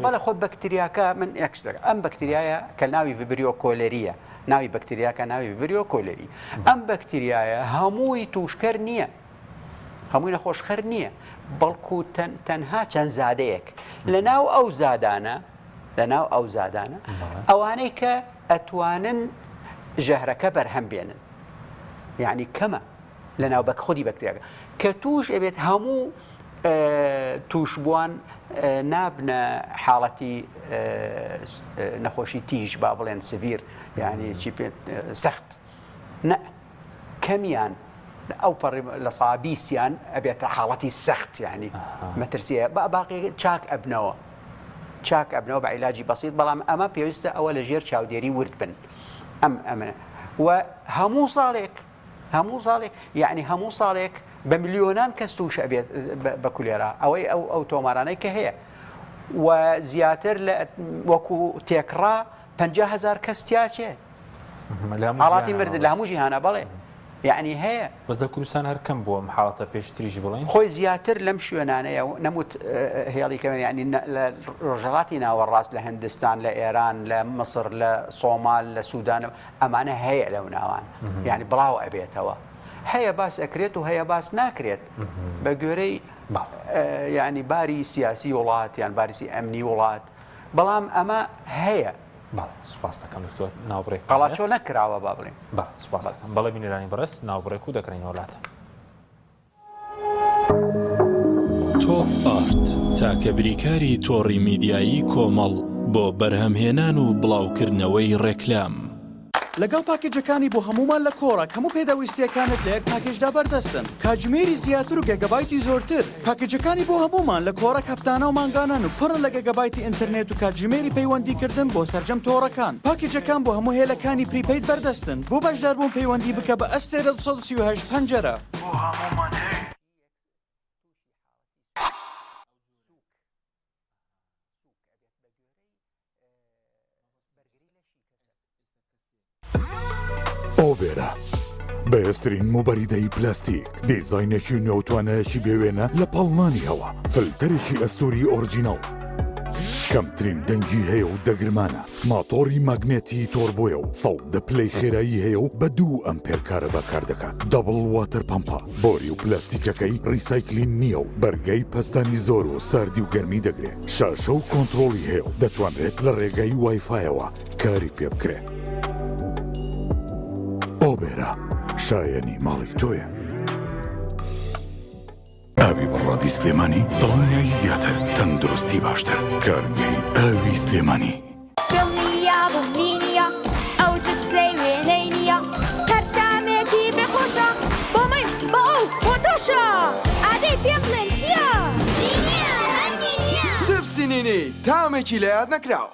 بەڵێ خۆ بەکتریاکە من یەکشتێک ئەم بەکتریایە کە ناوی ڤیبریۆ کۆلێریە ناوی بەکتریاکە ناوی ڤیبریۆ کۆلێری ئەم بەکتریایە هەمووی توشکەر نییە هەمووی نەخۆشخەر نییە بەڵکو تەنها چەند زادەیەک لە ناو ئەو زادانە ئەوانەی کە ئەتوانن ژەهرەکە بەرهەم بێنن یعنی کەمە لە ناو خودی بەکتریاکە کە توش ئەبێت هەموو توش بووان نابنە حاڵەتی نەخۆشی تیژ با بڵێن سڤیر یعنی چی سەخت نە کەمیان ئەو لە سا 20یان ئەبێتە حاڵەتی سەخت یعنی مەترسیە باقی چاک ئەبنەوە بە عیلاجی بەسیط بەڵام ئەمە پێویستە ئەوە لە ژێر چاودێری ورد بن ئەمە و هەموو ساڵێک یعنی هەموو ساڵێک بە میلیۆنان کەس توش ئەبێت بە کولێرا ئەوەی ئەو تۆمارانەی کە هەیە و زیاتر لە وەکو تێکڕا 50,000 کەس تیاچێ حاڵاتی مردن لە هەموو جیهانە بەڵێ یعنی هەیە بەس لە کوردستان هەر کەم بووە حاڵەتە پێشتریش بڵێن خۆی زیاتر لەم شوێنانەیە نەموت هێڵی کەمێن ینی لە ڕۆژهەڵاتی ناوەڕاست لە هەندستان لە ئێران لە مەسر لە سۆمال لە سوودان ئەمانە هەیە لەو ناوان یعنی بڵاو ئەبێتەوە هەیە باس ئەکرێت و هەیە باس ناکرێت بە گوێرەی ینی باری سیاسی وڵات یان بارسی ئەمنی وڵات بەڵام ئەمە هەیە سوپاس دەکەم دکتۆر ناوبڕێک قەڵاچۆ نەکراوە با بڵێن سوپاس دەکەم بەڵێ بینەرانی بەڕست ناوبڕێک و دەکرێن وڵاتە تۆپ ئارت تاکە بریکاری تۆڕی میدیایی کۆمەڵ بۆ بەرهەمهێنان و بڵاوکردنەوەی ڕێکلام لەگەڵ پاکێجەکانی بۆ هەمومان لە کۆڕە هەموو پێداویستیەکانت لە یەک پاکێجدا بەردەستن کاتژمێری زیاتر و گەگەبایتی زۆرتر پاکێجەکانی بۆ هەمومان لە کۆڕە هەفتانە و مانگانان و پڕە لە گەگەبایتی ئینترنێت و کاتژمێری پەیوەندیکردن بۆ سەرجەم تۆڕەکان پاکێجەکان بۆ هەموو هێلەکانی پریپەید بەردەستن بۆ بەشداربوون پەیوەندی بکە بە ئەستێرە 238 پەنجەرە ئۆڤێرە بەهێزترین موبەریدەی پلاستیک دیزاینێکی نێوتوانەیەکی بێوێنە لە پاڵنانی هەوا فلتەرێکی ئەستۆری ئۆرجینەڵ کەمترین دەنگی هەیە و دەگرمانە ماتۆری ماگنێتی تۆربۆیە و 100 پلەی خێرایی هەیە و بە 2 ئەمپێر کارە بەکار دەکات دەبڵ واتەر پەمپە بۆری و پلاستیکەکەی ڕیسایکلین نییە و بەرگەی پەستانی زۆر و ساردی و گەرمی دەگرێت شاشە و کۆنتڕۆڵی هەیە و دەتوانرێت لە ڕێگەی وایفایەوە کاری پێ بکرێت ئۆبێرە شایەنی ماڵی تۆیە ئاوی بەڕادی سلێمانی دڵنیایی زیاتر تەندروستی باشتر کارگەی ئاوی سلێمانی دڵنیا بوونینیە ئەو جپسەی وێنەی نییە هەرتامێکی بخۆشە بۆ من بۆ ئەو بۆ تۆشە ئادەی پێ بڵێن چییە؟ جپسی نینی تامێکی لە یاد نەکراوە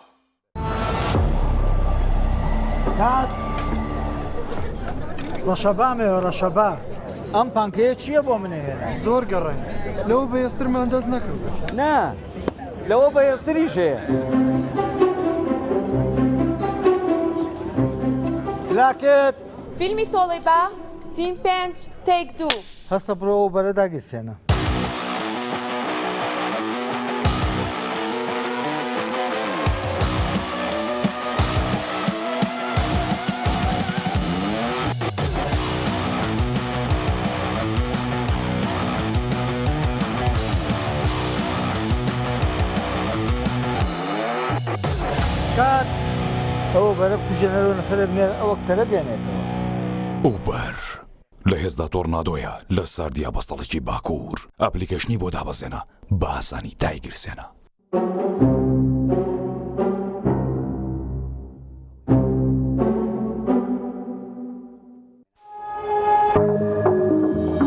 ڕەشەبامێ ڕەشەبا ئەم پانکەیە چییە بۆ منێهێنا زۆر گەڕێن لەوە بەهێزترمان دەست نەکرد نا لەوە بەهێزتریش هەیە لاکێت فیلمی تۆڵی بە سیم 5 تێک 2 هەستە بڕەوە بەرە داگیرسێنە ئەوە بەرە کوژێنەرەوە نەفرە بنێر ئەوە کتەرە بێنێتەوە ئوبەر لە هێزدا تۆڕنادۆیە لە ساردیا بەستەڵێکی باکوور ئەپلیکەشنی بۆ دابەزێنە بە ئاسانی دایگیرسێنە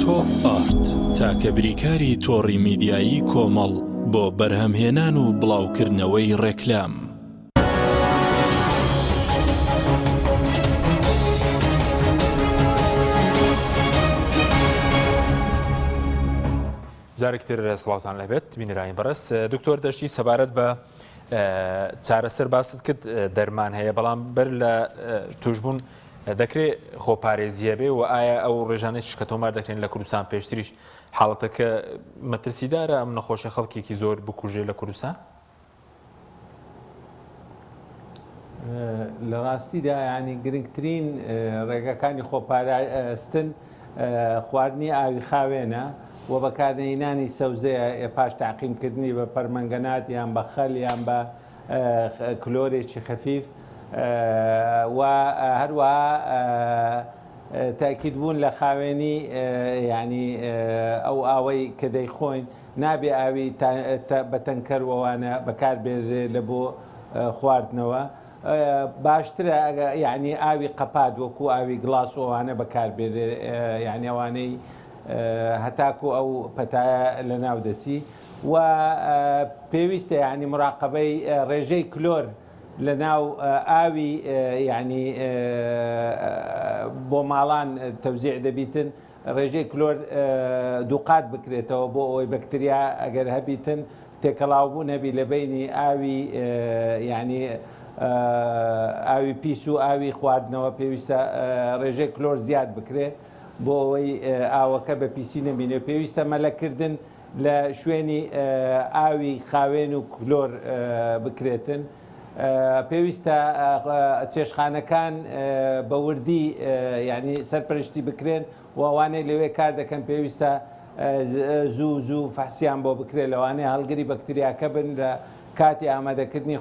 تۆپ ئارت تاکە بریکاری تۆڕی میدیایی کۆمەڵ بۆ بەرهەمهێنان و بڵاوکردنەوەی ڕێکلام جارێکتر سڵاوتان لەبێت بینەرانی بەڕست دکتۆر دەشتی سەبارەت بە چارەسەر باست کرد دەرمان هەیە بەڵام بەر لە توشبوون دەکرێت خۆپارێزیە بێ و ئایا ئەو ڕێژانەی کە تۆمار دەکرێن لە کوردستان پێشتریش حاڵەتەکە مەترسیدارە ئەم نەخۆشە خەڵکێکی زۆر بکوژێ لە کوردستان لە ڕاستیدا ینی گرنگترین ڕێگەکانی خۆپاراستن خواردنی ئاوی خاوێنە و بەکارهێنانی سەوزەیە پاش تاقیمکردنی بە پەرمەنگەنات یان بە خەل یان بە کلۆرێکی خەفیف و هەروەها تاکیدبوون لە خاوێنی ینی ئەو ئاوەی کە دەیخۆین نابێ ئاوی بە تەنکەرەوانە بەکاربێ لە بۆ خواردنەوە باشترە یعنی ئاوی قەپات وەکو ئاوی گڵاسەوانە بەکاربێت یعنی ئەوانەی هەتاکو ئەو پەتایە لە ناو دەچی و پێویستە یعنی مراقبەی ڕێژەی کلۆر لە ناو ئاوی یعنی بۆ ماڵان تەوزیع دەبیتن ڕێژەی کلۆر دووقات بکرێتەوە بۆ ئەوەی بەکتریا ئەگەر هەبیتن تێکەڵاوبوو نەبی لە بینی ئاوی یعنی ئاوی پیس و ئاوی خواردنەوە پێویستە ڕێژەی کلۆر زیاد بکرێ بۆ ئەوەی ئاوەکە بە پیسی نەبینێ پێویستە مەلەکردن لە شوێنی ئاوی خاوێن و کلۆر بکرێتن پێویستە چێشخانەکان بە وردی ینی سەرپەرشتی بکرێن و ئەوانەی لەوێ کار دەکەن پێویستە زوو فەحسیان بۆ بکرێت لەوانەیە هەڵگری بەکتریاکە بن لە کاتی ئامادەکردنی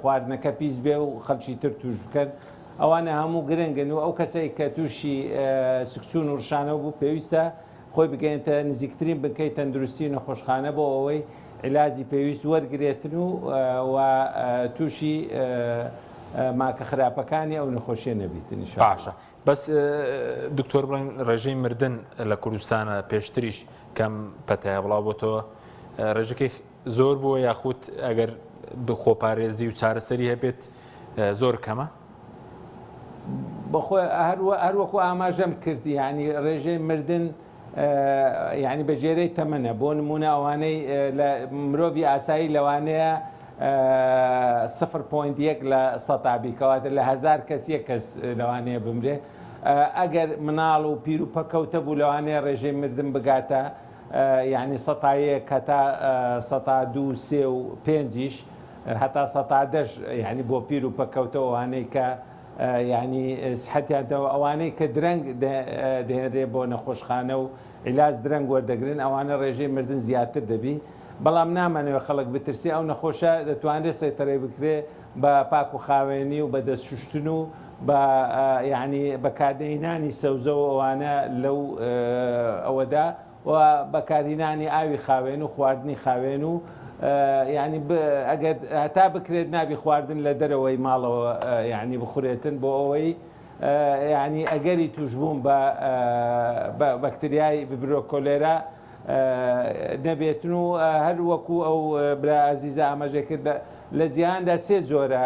خواردنەکە پیس بێ و خەڵکی تر توش بکەن ئەوانە هەموو گرنگن و ئەو کەسەی کە تووشی سکسون و ڕشانە بوو پێویستە خۆی بگەینتە نزیکترین بنکەی تەندروستی نەخۆشخانە بۆ ئەوەی علاجی پێویست وەرگێتن و تووشی ماکە خراپەکانی ئەو نەخۆشیە نەبیتن باشە بەس دکتۆر بڵین ڕێژەی مردن لە کوردستانە پێشتریش کەم پەتایە بڵاو بۆتەوە ڕێژەکەی زۆر بووە یاخود ئەگەر بخۆپارێزی و چارەسەری هەبێت زۆر کەمە بەخۆ هەروەکو ئاماژەم کردی ینی ڕێژەی مردن یعنی بەجێرەی تەمەنە بۆ نمونە ئەوانەی لە مرۆڤی ئاسایی لەوانەیە 0.1 لە سەتابی کەواتە لە 1000 کەس یەک کەس لەوانەیە بمرێ ئەگەر مناڵ و پیر و پەکەوتە بوو لەوانەیە ڕێژەی مردن بگاتە یعنی سەتایە کەتا 102 و 5 هەتا 110 یعنی بۆ پیر و پەکەوتەوەوانەی کە یعنی سحەتیانەوە ئەوانەی کە درەنگ دێنرێ بۆ نەخۆشخانە و عیلاج درەنگ وەردەگرن ئەوانە ڕێژەی مردن زیاتر دەبی بەڵام نامانەوە خەڵک بترسی ئەو نەخۆشە دەتوانێت سەیتەرەی بکرێ بە پاک و خاوێنی و بە دەستشوشتن و بە یعنی بەکاردێنانی سەوزە و ئەوانە لەو ئەوەدا و بەکارهێنانی ئاوی خاوێن و خواردنی خاوێن و ینی ئەگەر هەتا بکرێت نابی خواردن لە دەرەوەی ماڵەوە یعنی بخورێتن بۆ ئەوەی ینی ئەگەری توشبوون بە بەکتریای ببرۆ کۆلێرا نەبێتن و هەر وەکو ئەو برا ئازیزە ئاماژە کرد لە زیاندا سێ زۆرە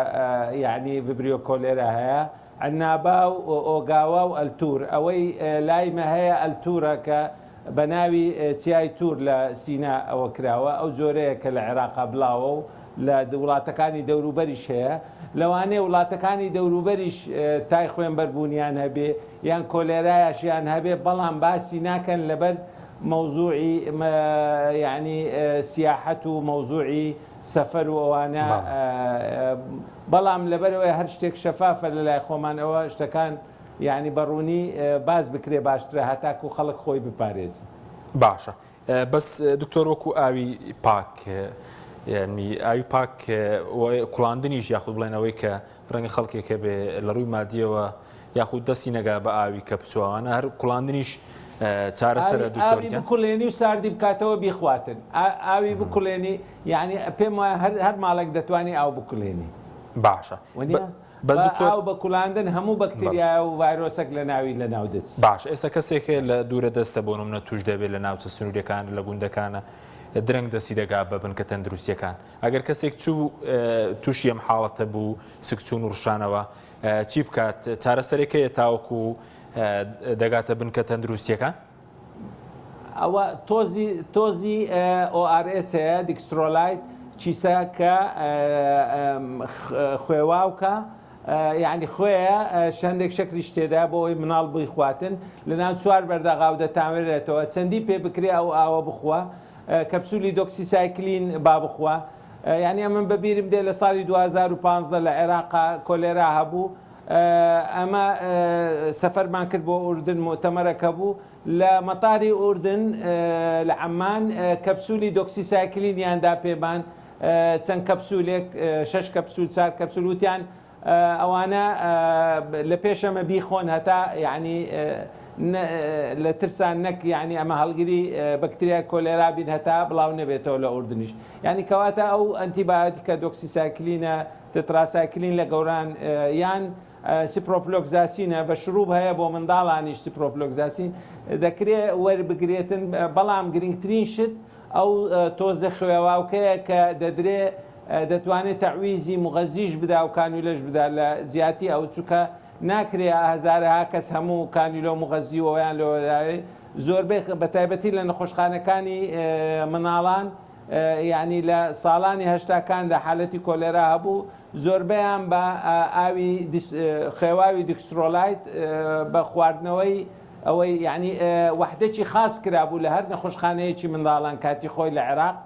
یعنی ببریۆ کۆلێرا هەیە ئەنابا و ئۆگاوا و ئەلتور ئەوەی لایمە هەیە ئەلتورە کە بە ناوی چیای تور لە سینا ئەوە کراوە ئەو زۆرەیە کە لە عێراقا بڵاوە و لە وڵاتەکانی دەوروبەریش هەیە لەوانەیە وڵاتەکانی دەوروبەریش تای خوێن بەربوونیان هەبێ یان کۆلێرایشیان هەبێ بەڵام باسی ناکەن لەبەر مەوزوعی یعنی سیاحەت و مەوزوعی سەفەر و ئەوانە بەڵام لەبەرەوەی هەر شتێک شەفافە لە لای خۆمان ئەوە شتەکان یعنی بەڕوونی باز بکرێ باشترە هەتاکو خەڵک خۆی بپارێزی باشە بەس دکتۆر وەکو ئاوی پاک ئاوی پاک کوڵاندنیش یاخود بڵێنەوەی کە ڕەنگە خەڵکێکە بێ لە ڕووی مادیەوە یاخود دەستی نەگا بە ئاوی کە پچوانە هەر کوڵاندنیش چارەسەرە ئاوی بکوڵێنی و ساردی بکاتەوە بیخواتن ئاوی بکوڵێنی یعنی پێم وایە هەر ماڵێک دەتوانانی ئاو بکوڵێنی باشە ئاو بە کوڵاندن هەموو بەکتریا و ڤایرۆسێک لە ناوی لە ناو دەست باش ئێستا کەسێکە لە دوورە دەستە بۆ نمونە توش دەبێت لە ناوچە سنوورەکان لە گوندەکانە درەنگ دەستی دەگا بە بنکە تەندروستیەکان ئەگەر کەسێک چوو تووشی ئەم حاڵەتە بوو سکچون و ڕشانەوە چی بکات چارەسەرێکەیە تاوەکو دەگاتە بنکە تەندروستیەکان ئەوە تۆزی ORS هەیە دیکسترۆلایت چیسە کە خوێواوکە یعنی خۆیە شەندێک شەکری شتێدا بۆ ئەوی مناڵ بووی خواتن لە ناو چوار بەردەغاو دەتامێرێتەوە چەندی پێ بکرێ ئەو ئاوە بخوا کەپسولی دۆکسیسایکلین با بخوا یعنی ئەمن بەبیرم دێ لە ساڵی 2015 لە عێراقا کۆلێرا هەبوو ئەمە سەفەرمان کرد بۆ ئوردن مؤتەمەرەکە بوو لە مەتاری ئوردن لە عەمان کەپسولی دۆکسیسایکلینیاندا پێبان چەند کەپسولێک 6 کەپسول 4 کەپسول وتیان ئەوانە لە پێشەمە بیخۆن هەتا یعنی لە ترسان نەک ینی ئەمە هەڵگیری بەکتریا کۆلێرا بین هەتا بڵاو نەبێتەوە لە ئوردنیش ینی کەواتە ئەو ئەنتیبایۆتیکە دۆکسیساکلینە تتراساکلین لە گەوران یان سیپرۆفلۆکزاسینە بە شروب هەیە بۆ منداڵانیش سیپرۆفلۆکزاسین دەکرێت وەربگرێتن بەڵام گرنگترین شت ئەو تۆزە خوێواوکەیە کە دەدرێت دەتوانێت تەعویزی مغەزیش بدا و کانولەش بدا لە زیاتی ئەو چووکە ناکرێ هەزارها کەس هەموو کانیلۆ مغەزیەوەیان لەوەداوێ زۆربەی بەتایبەتی لە نەخۆشخانەکانی مناڵان ینی لە ساڵانی هەشتاکاندا حالەتی کۆلێرا هەبوو زۆربەیان بە ئاوی خێواوی دیکسترۆلایت بە خواردنەوەی ئەوەی ینی وەحدەی خاص کرابوو لە هەر نەخۆشخانەیەکی منداڵان کاتی خۆی لە عێراق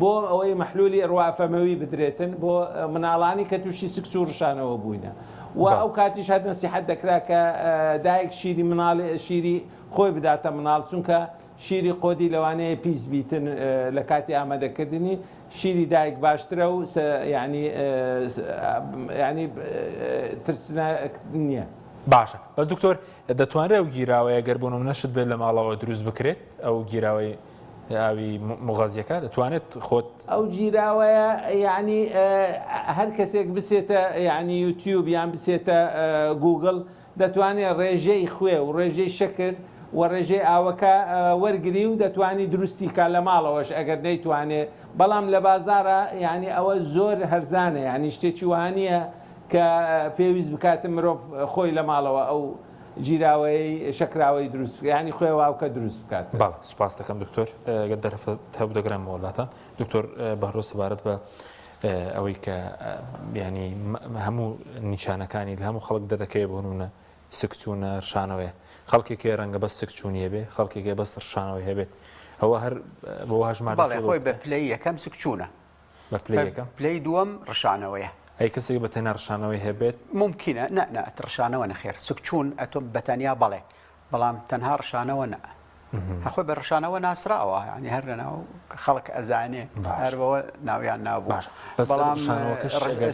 بۆ ئەوەی مەحلولی ڕوافەمەوی بدرێتن بۆ مناڵانی کە تووشی سکس و ڕشانەوە بووینە و ئەو کاتیش هەر نەسیحەت دەکرا کە دایک شیری مناڵ شیری خۆی بداتە مناڵ چونکە شیری قۆدی لەوانەیە پیس بیتن لە کاتی ئامادەکردنی شیری دایک باشترە و ینی ترسنە نییە. باشە بەس دکتۆر دەتوانرێت ئەو گیراوەیە گەر بۆنم نەشت بێت لە ماڵەوە دروست بکرێت ئەو گیراوەی ئاوی مغازیەکە دەتوانێت خۆت ئەو گیراوەیە ینی هەر کەسێک بسێتە ینی یوتیوب یان بسێتە گوگل دەتوانێت ڕێژەی خوێ و ڕێژەی شکر و ڕێژەی ئاوەکە وەرگری و دەتوانی دروستی کا لە ماڵەوەش ئەگەر نەیتوانێت بەڵام لە بازارە ینی ئەوە زۆر هەرزانە ینی شتێکی وانە کە پێویست بکاتە مرۆڤ خۆی لە ماڵەوە ئەو گیراوەی شکراوەی دروست ینی خوێواوکە دروست بکات. باڵ سوپاس دەکەم دکتۆر دەرەفە هەبوو دەگرم وڵاتان دکتۆر بەهڕۆ سەبارەت بە ئەوەی کە ینی هەموو نیشانەکانی لە هەموو خەڵک دەدەکەی بۆنونە سکچوونە ڕشانەوەی خەڵکێکی ڕەنگە بەس سکچوونی هەبێ خەڵکێکی بەس ڕشانەوەی هەبێت ئەوە هەر بۆ هەژمان خۆی بە پلەی یەکەم سکچوونە بە پلەی یەکەم پلەی دووەم ڕشانەوەیە ئەی کەسێک بە تەنیا ڕشانەوەی هەبێت ممکنە نە ڕشانەوە نەخێر سکچوون ئەتۆم بەتەنیا بەڵێ بەڵام تەنها ڕشانەوە نە خۆی بە ڕشانەوە ناسراوە ینی هەر لەناو خەڵک ئەزانێ هەرەوە ناویان نابوو بەڵام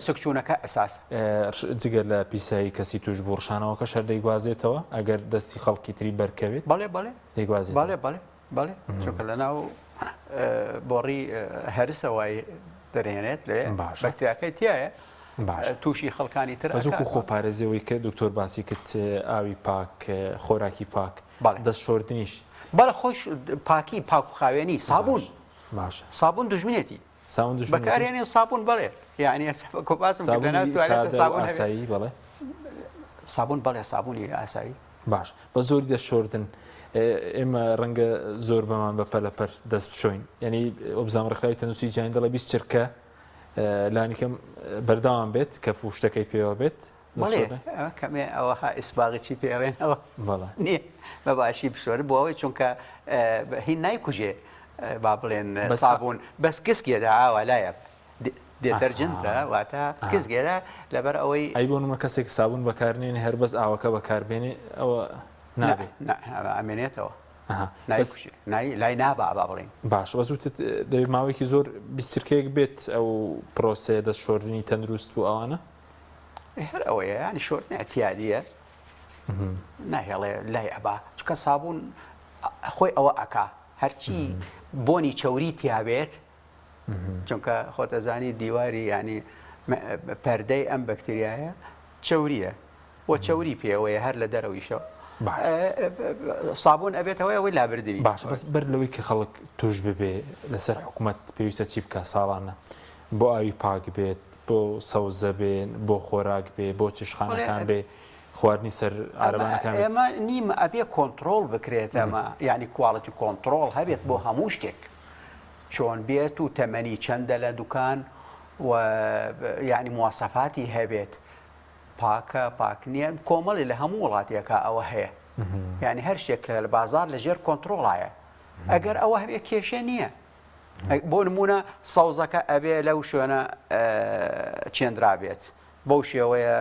سکچوونەکە ئەساس جگە لە پیسایی کەسی توش بۆ ڕشانەوەکە شەر دەیگوازێتەوە ئەگەر دەستی خەڵکی تری بەرکەوێت بەڵێ بەڵێ دەیگوازێت بەڵێ چونکە لەناو بۆڕی هەرسەوەی دەرێنێت لێ بەکتریاکەی تایە تووشی خەڵکانی تر بەزووکو خۆپارێزیەوەی کە دکتۆر باسی کرد ئاوی پاک خۆراکی پاک دەست شۆردنیش بەڵە خۆش پاکی پاک و خاوێنی سابوون باش سابوون دژمنێتی بەکارێنێ سابوون بڵێ یعنی کۆپاسم ئاسایی بڵێ سابوون بەڵێ سابوونی ئاسایی باش بە زۆری دەست شۆردن ئێمە ڕەنگە زۆر بەمان بە پەلەپەر دەست بشۆین یعنی ئۆبزام ڕێکخراوی تەنووسی جیهانی دەڵێ 20 چرکە لانیکەم بەردەوام بێت کە فوشتەکەی پێوە بێت کەمێ ئەوەها ئیسباغی پێڕێنەوە نییە بە باشی بشۆر بۆ ئەوەی چونکە هین نایکوژێ با بڵێن سابوون بەس کسکێدا ئاوا لایە دێتەرجنتە واتە کەسگێرە لەبەر ئەوەی ئەی بۆ نمە کەسێک سابوون بەکارنێنێ هەر بەس ئاوەکە بەکاربێنێ ئەوە نابێت ئەمێنێتەوە لای نابا با بڵێن باش وەزوتت دەبێت ماوەیەکی زۆر بیسترکەیەک بێت ئەو پرۆسەیە دەست شۆردنی تەندروست و ئەوانە هەر ئەوەیە ینی شۆردنی ئەتیادیە ناهێڵێ لای ئەبا چکە سابوون خۆی ئەوە ئەکا هەرچی بۆنی چەوری تیاوێت چونکە خۆتەزانی دیواری ینی پەردەی ئەم بەکتریایە چەوریە بۆ چەوری پێوەیە هەر لە دەرەویشەوە سابوون ئەبێتەوەی ئەوەی لابردنی باش بەس بەر لەوەی کە خەڵک توش ببێ لەسەر حکوومەت پێویستە چی بکە ساڵانە بۆ ئاوی پاک بێت بۆ سەوزە بێن بۆ خۆراک بێ بۆ چشخانەکان بێ خواردنی سەر عربانەکان ئێمە نیمە ئەبێ کۆنتترۆل بکرێت ئەمە یعنی کوواڵەتی کۆنتترۆل هەبێت بۆ هەموو شتێک چۆن بێت و تەمەنی چەندە لە دوکان و یعنی مواسەفاتی هەبێت پاکە پاک نییە کۆمەڵی لە هەموو وڵاتیەکە ئەوە هەیە یعنی هەر شتێک لە بازار لەژێر کۆنتترۆڵایە ئەگەر ئەوە هەبێ کێشە نییە بۆ نمونە سەوزەکە ئەبێ لەو شوێنە چێندرابێت بەو شێوەیە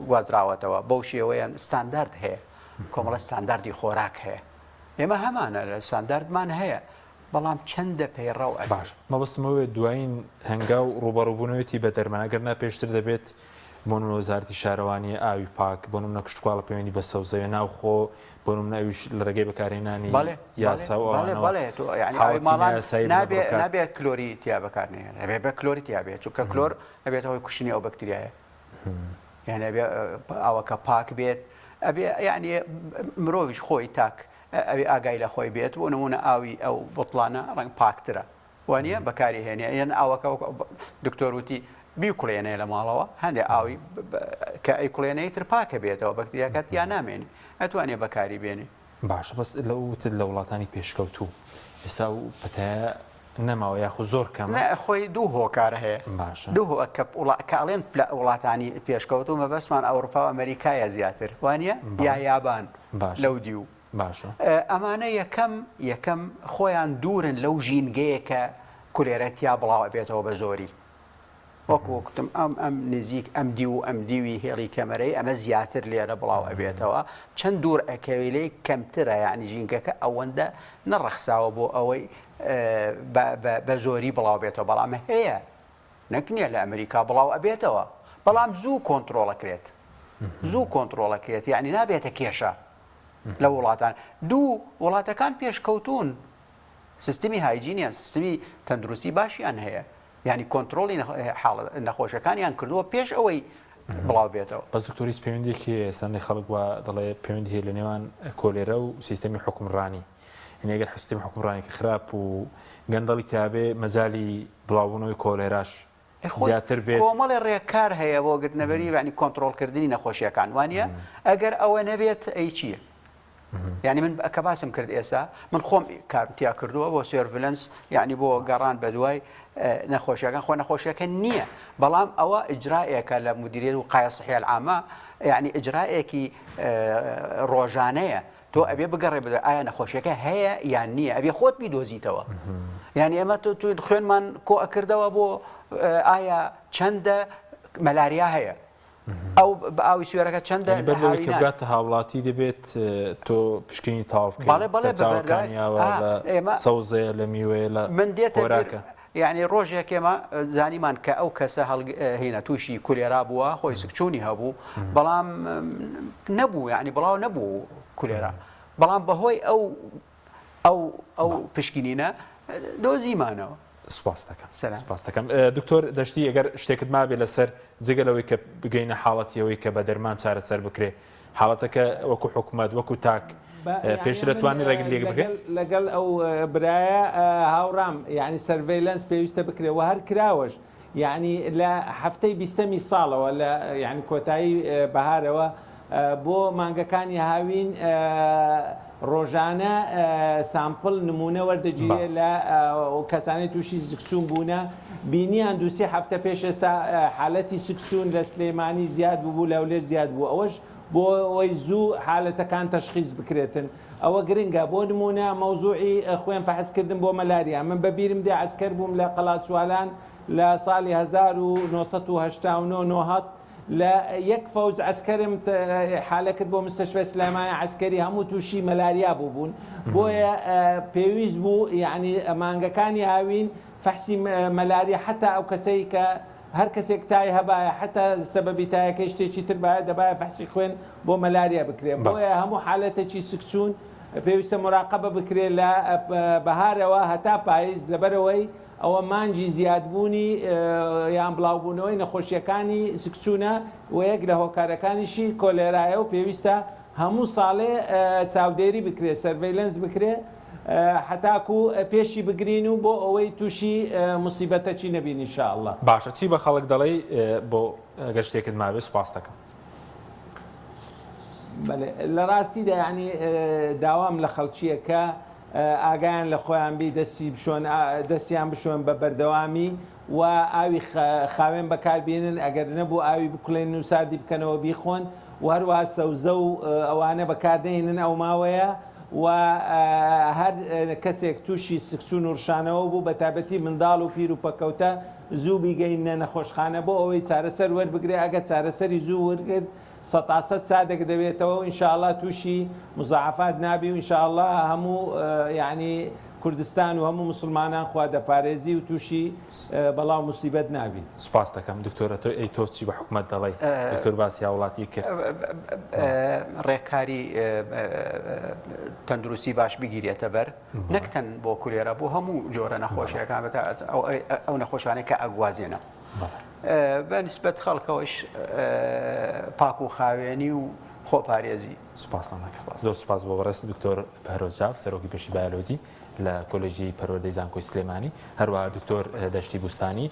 گوازراوەتەوە بەو شێوەیە ستاندارد هەیە کۆمەڵە ستانداردی خۆراک هەیە ئێمە هەمانە لە ستانداردمان هەیە بەڵام چەندە پەیڕەو باش مەبەستمەوێت دوایین هەنگاو ڕوبەڕووبوونەوەی بە دەرمانەگەرنا پێشتر دەبێت بۆ نمونە وەزارەتی شارەوانی ئاوی پاک بۆ نمونە کشتتوکڵە پەیوەندی بە سەوزەوێ ناوخۆ بۆ نمونە ئەویش لە ڕێگەی بەکارهێنانی یاسا و نابێت کلۆری تیا بەکارنێن ئەبێ بە کلۆری تیاابێت چونکە کلۆر ئەبێت ئەوەی کوشتنی ئەو بەکتریایە یعنی ئەبێ ئەوەکە پاک بێت ئەبێ یعنی مرۆڤش خۆی تاک ئەوێ ئاگای لە خۆی بێت بۆ نمونە ئاوی ئەو بۆتڵانە ڕنگ پاکترە وانە بەکاری هێنێ یان ئاوەکە دکتۆروتی بیکڵێنێ لە ماڵەوە هەندێک ئاوی کە ئەی کوڵێنەی تر پاکە بێتەوە بەکتریاکەت یا نامێنێ ئەتوانێ بەکاری بێنێ باشە بەس لە وتت لە وڵاتانی پێشکەوتوو ئێستا و پەتایە نەماوە یاخو زۆر کەم خۆی دوو هۆکار هەیە دوو کاڵێن وڵاتانی پێشکەوتو مەبەسمان ئەوروپا و ئەمریکایە زیاتر وانە یا یابان لەو دیو باشە ئەمانە یەکەم خۆیان دوورن لەو ژینگەیە کە کولێرەتیا بڵاو بێتەوە بە زۆری وەکوتم ئەم نزیک ئەم دی و ئەم دیوی هێڵی کەمەرەی ئەمە زیاتر لێرە بڵاو ئەبێتەوە چەند دوور ئەکەویلەی کەمترە یعنی ژینگەکە ئەوەندە نەڕەخساوە بۆ ئەوەی بە زۆری بڵاو بێتەوە بەڵام هەیە نەکنیە لە ئەمریکا بڵاو ئەبێتەوە بەڵام زوو کۆنتترۆڵەکرێت زوو کۆنتترۆڵەکرێت یعنی نابێتە کێشە لە وڵاتان دوو وڵاتەکان پێشکەوتون سیستمی هایجینیان سیستمی تەندروستی باشیان هەیە یعنی کۆنتترۆلی نەخۆشەکانیان کردووە پێش ئەوەی بڵاو بێتەوە بەس دکتۆریس پەیوەندێکی ئێستانی خەڵک وە دەڵێ پەیوەندی هەیە لە نێوان کۆلێرە و سیستەمی حکومڕانی ئەگەر سیستەمی حکومڕانێکی خراپ و گەندەڵی تابێ مەجای بڵاوبوونەوەی کۆلێراش زیاتر بێت کۆمەڵی ڕێککار هەیە بۆ گرتنەبەری ینی کۆنتترۆلکردنی نەخۆشیەکان وانە ئەگەر ئەوە نەبێت ئەی چییە؟ یعنی من کە باسم کرد ئێستا من خۆم کارتیا کردووە بۆ سێڤلنس یعنی بۆ گەڕان بە دوای نەخۆشیەکان خۆ نەخۆشیەکە نییە بەڵام ئەوە ئجرائێکە لە مدیریت و قایە سەحیە العامە یعنی ئجرائێکی ڕۆژانەیە تۆ ئەبێ بگەڕێ بدە ئایا نەخۆشیەکە هەیە یان نییە ئەبێ خۆت بیدۆزیتەوە یعنی ئێمە تو خوێنمان کۆ ئەکردەوە بۆ ئایا چەندە مەلاریا هەیە ئەو بە ئاوی سوێرەکە چەندە بگاتە هاوڵاتی دەبێت تۆ پشکنی تاو سەوزەیە لە میوەیە لە من دێتە یعنی ڕۆژێک ئێمە زانیمان کە ئەو کەسە هێنە تووشی کولێرا بووە خۆی سکچوونی هەبوو بەڵام نەبوو یعنی بڵاو نەبوو کولێرا بەڵام بەهۆی ئەو پشکنینە دۆزیمانەوە سپاس دەکەم دکتۆر دەشتی ئەگەر شتێکت مابێ لەسەر جگەلەوەی کە بگەینە حاڵەتیەوەی کە بە دەرمان چارەسەر بکرێ حاڵەتەکە وەکو حکوومەت وەکو تاک پێش دەتوانانی ڕێگل لێک بکرێت لەگەڵ ئەو برایە هاوڕام یعنی سەرڤیلەنس پێویستە بکرێت و هەر کراوەش یعنی لە هەفتەی بیستەمی ساڵەوە لە یعنی کۆتایی بەهارەوە بۆ مانگەکانی هاوین ڕۆژانە سامپل نمونە وەردەگیرێ لە کەسانی تووشی سکسون بوونە بینیان دووسێ هەفتە پێش ئێستا حالەتی سکسون لە سلێمانی زیاد بوو لە ولێر زیاد بوو ئەوەش بۆ ئەوەی زوو حالەتەکان تەشخیص بکرێتن ئەوە گرنگە بۆ نمونە مەوزوعی خوێن فەحسکردن بۆ مەلاریا من بەبیرم دێ عەسکەر بووم لە قەڵاچوالان لە ساڵی 1989 لە یەک فەوج عسکەرم حالە کرد بۆ مستەشفە سلێمانی عسکەری هەموو تووشی مەلاریا بوون بۆیە پێویست بوو یعنی مانگەکانی هاوین فەحسی مەلاریا حتا ئەو کەسەی کە هەر کەسێک تای هەبایە حتا سەبەبی تایەکە شتێکی تر باە دەبایە فەحسی خوێن بۆ مەلاریا بکرێن بۆیە هەموو حالەتێکی سکسون پێویستە مراقبە بکرێت لە بەهارەوە هەتا پاییز لەبەرەوەی ئەوە مانجی زیادبوونی یان بڵاوبوونەوەی نەخۆشیەکانی سکسونە و یەک لە هۆکارەکانیشی کۆلێرایە و پێویستە هەموو ساڵێ چاودێری بکرێت سەرڤیلەنس بکرێت حتاکو پێشی بگرین و بۆ ئەوەی تووشی موسیبەتەکی نەبین ئینشاءالله. باشە چی بە خەڵک دەڵێ بۆ ئەگەر شتێکت مابێت سوپاس دەکەم. لە ڕاستیدا یعنی داوام لە خەڵکیە کە ئاگایان لە خۆیان بی دەستیان بشۆن بە بەردەوامی و ئاوی خاوێن بەکاربێنن ئەگەر نەبوو ئاوی بکڵێن و ساردی بکەنەوە بیخۆن و هەروەها سەوزە و ئەوانە بەکاردێنن ئەو ماوەیە و هەر کەسێک تووشی سکسون و ڕشانەوە بوو بە تابەتی منداڵ و پیر و پەکەوتە زوو بیگەینە نەخۆشخانە بۆ ئەوەی چارەسەر وەربگرێ ئەگە چارەسەری زوو وەرگرت 100% سادێک دەبێتەوە ئینشاءالله تووشی مزاعفات نابی و ئینشاءالله هەموو یعنی کوردستان و هەموو مسلمانان خوا دەپارێزی و تووشی بەڵاو موسیبەت نابین. سوپاس دەکەم دکتۆرە تۆ ئەی تۆ چی بە حکوومەت دەڵێ دکتۆر باسی وڵاتی کرد ڕێککاری تەندروستی باش بگیرێتە بەر نەکتەن بۆ کولێرە بۆ هەموو جۆرە نەخۆشیەکان ئەو نەخۆشانەی کە ئەگوازێنە بەنسبەت خەڵکەوەش پاک و خاوێنی و خۆپارێزی. سوپاس زۆر سوپاس بۆ بەڕێست دکتۆر بەهرۆزجاب سەرۆکی پێشی بایۆلۆجی لە کۆلێژی پەروەردەی زانکۆی سلێمانی، هەروەها دکتۆر دەشتی بوستانی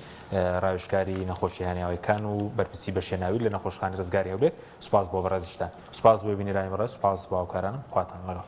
ڕاوێژکاری نەخۆشی هانیاویەکان و بەرپرسی بەشێناوی لە نەخۆشخانەی ڕزگاری هەولێر. سوپاس بۆ بەڕێزیشتان، سوپاس بۆ بینیرانی بەڕێز، سوپاس بۆ هاوکارانم، خواتان لەگەڵ.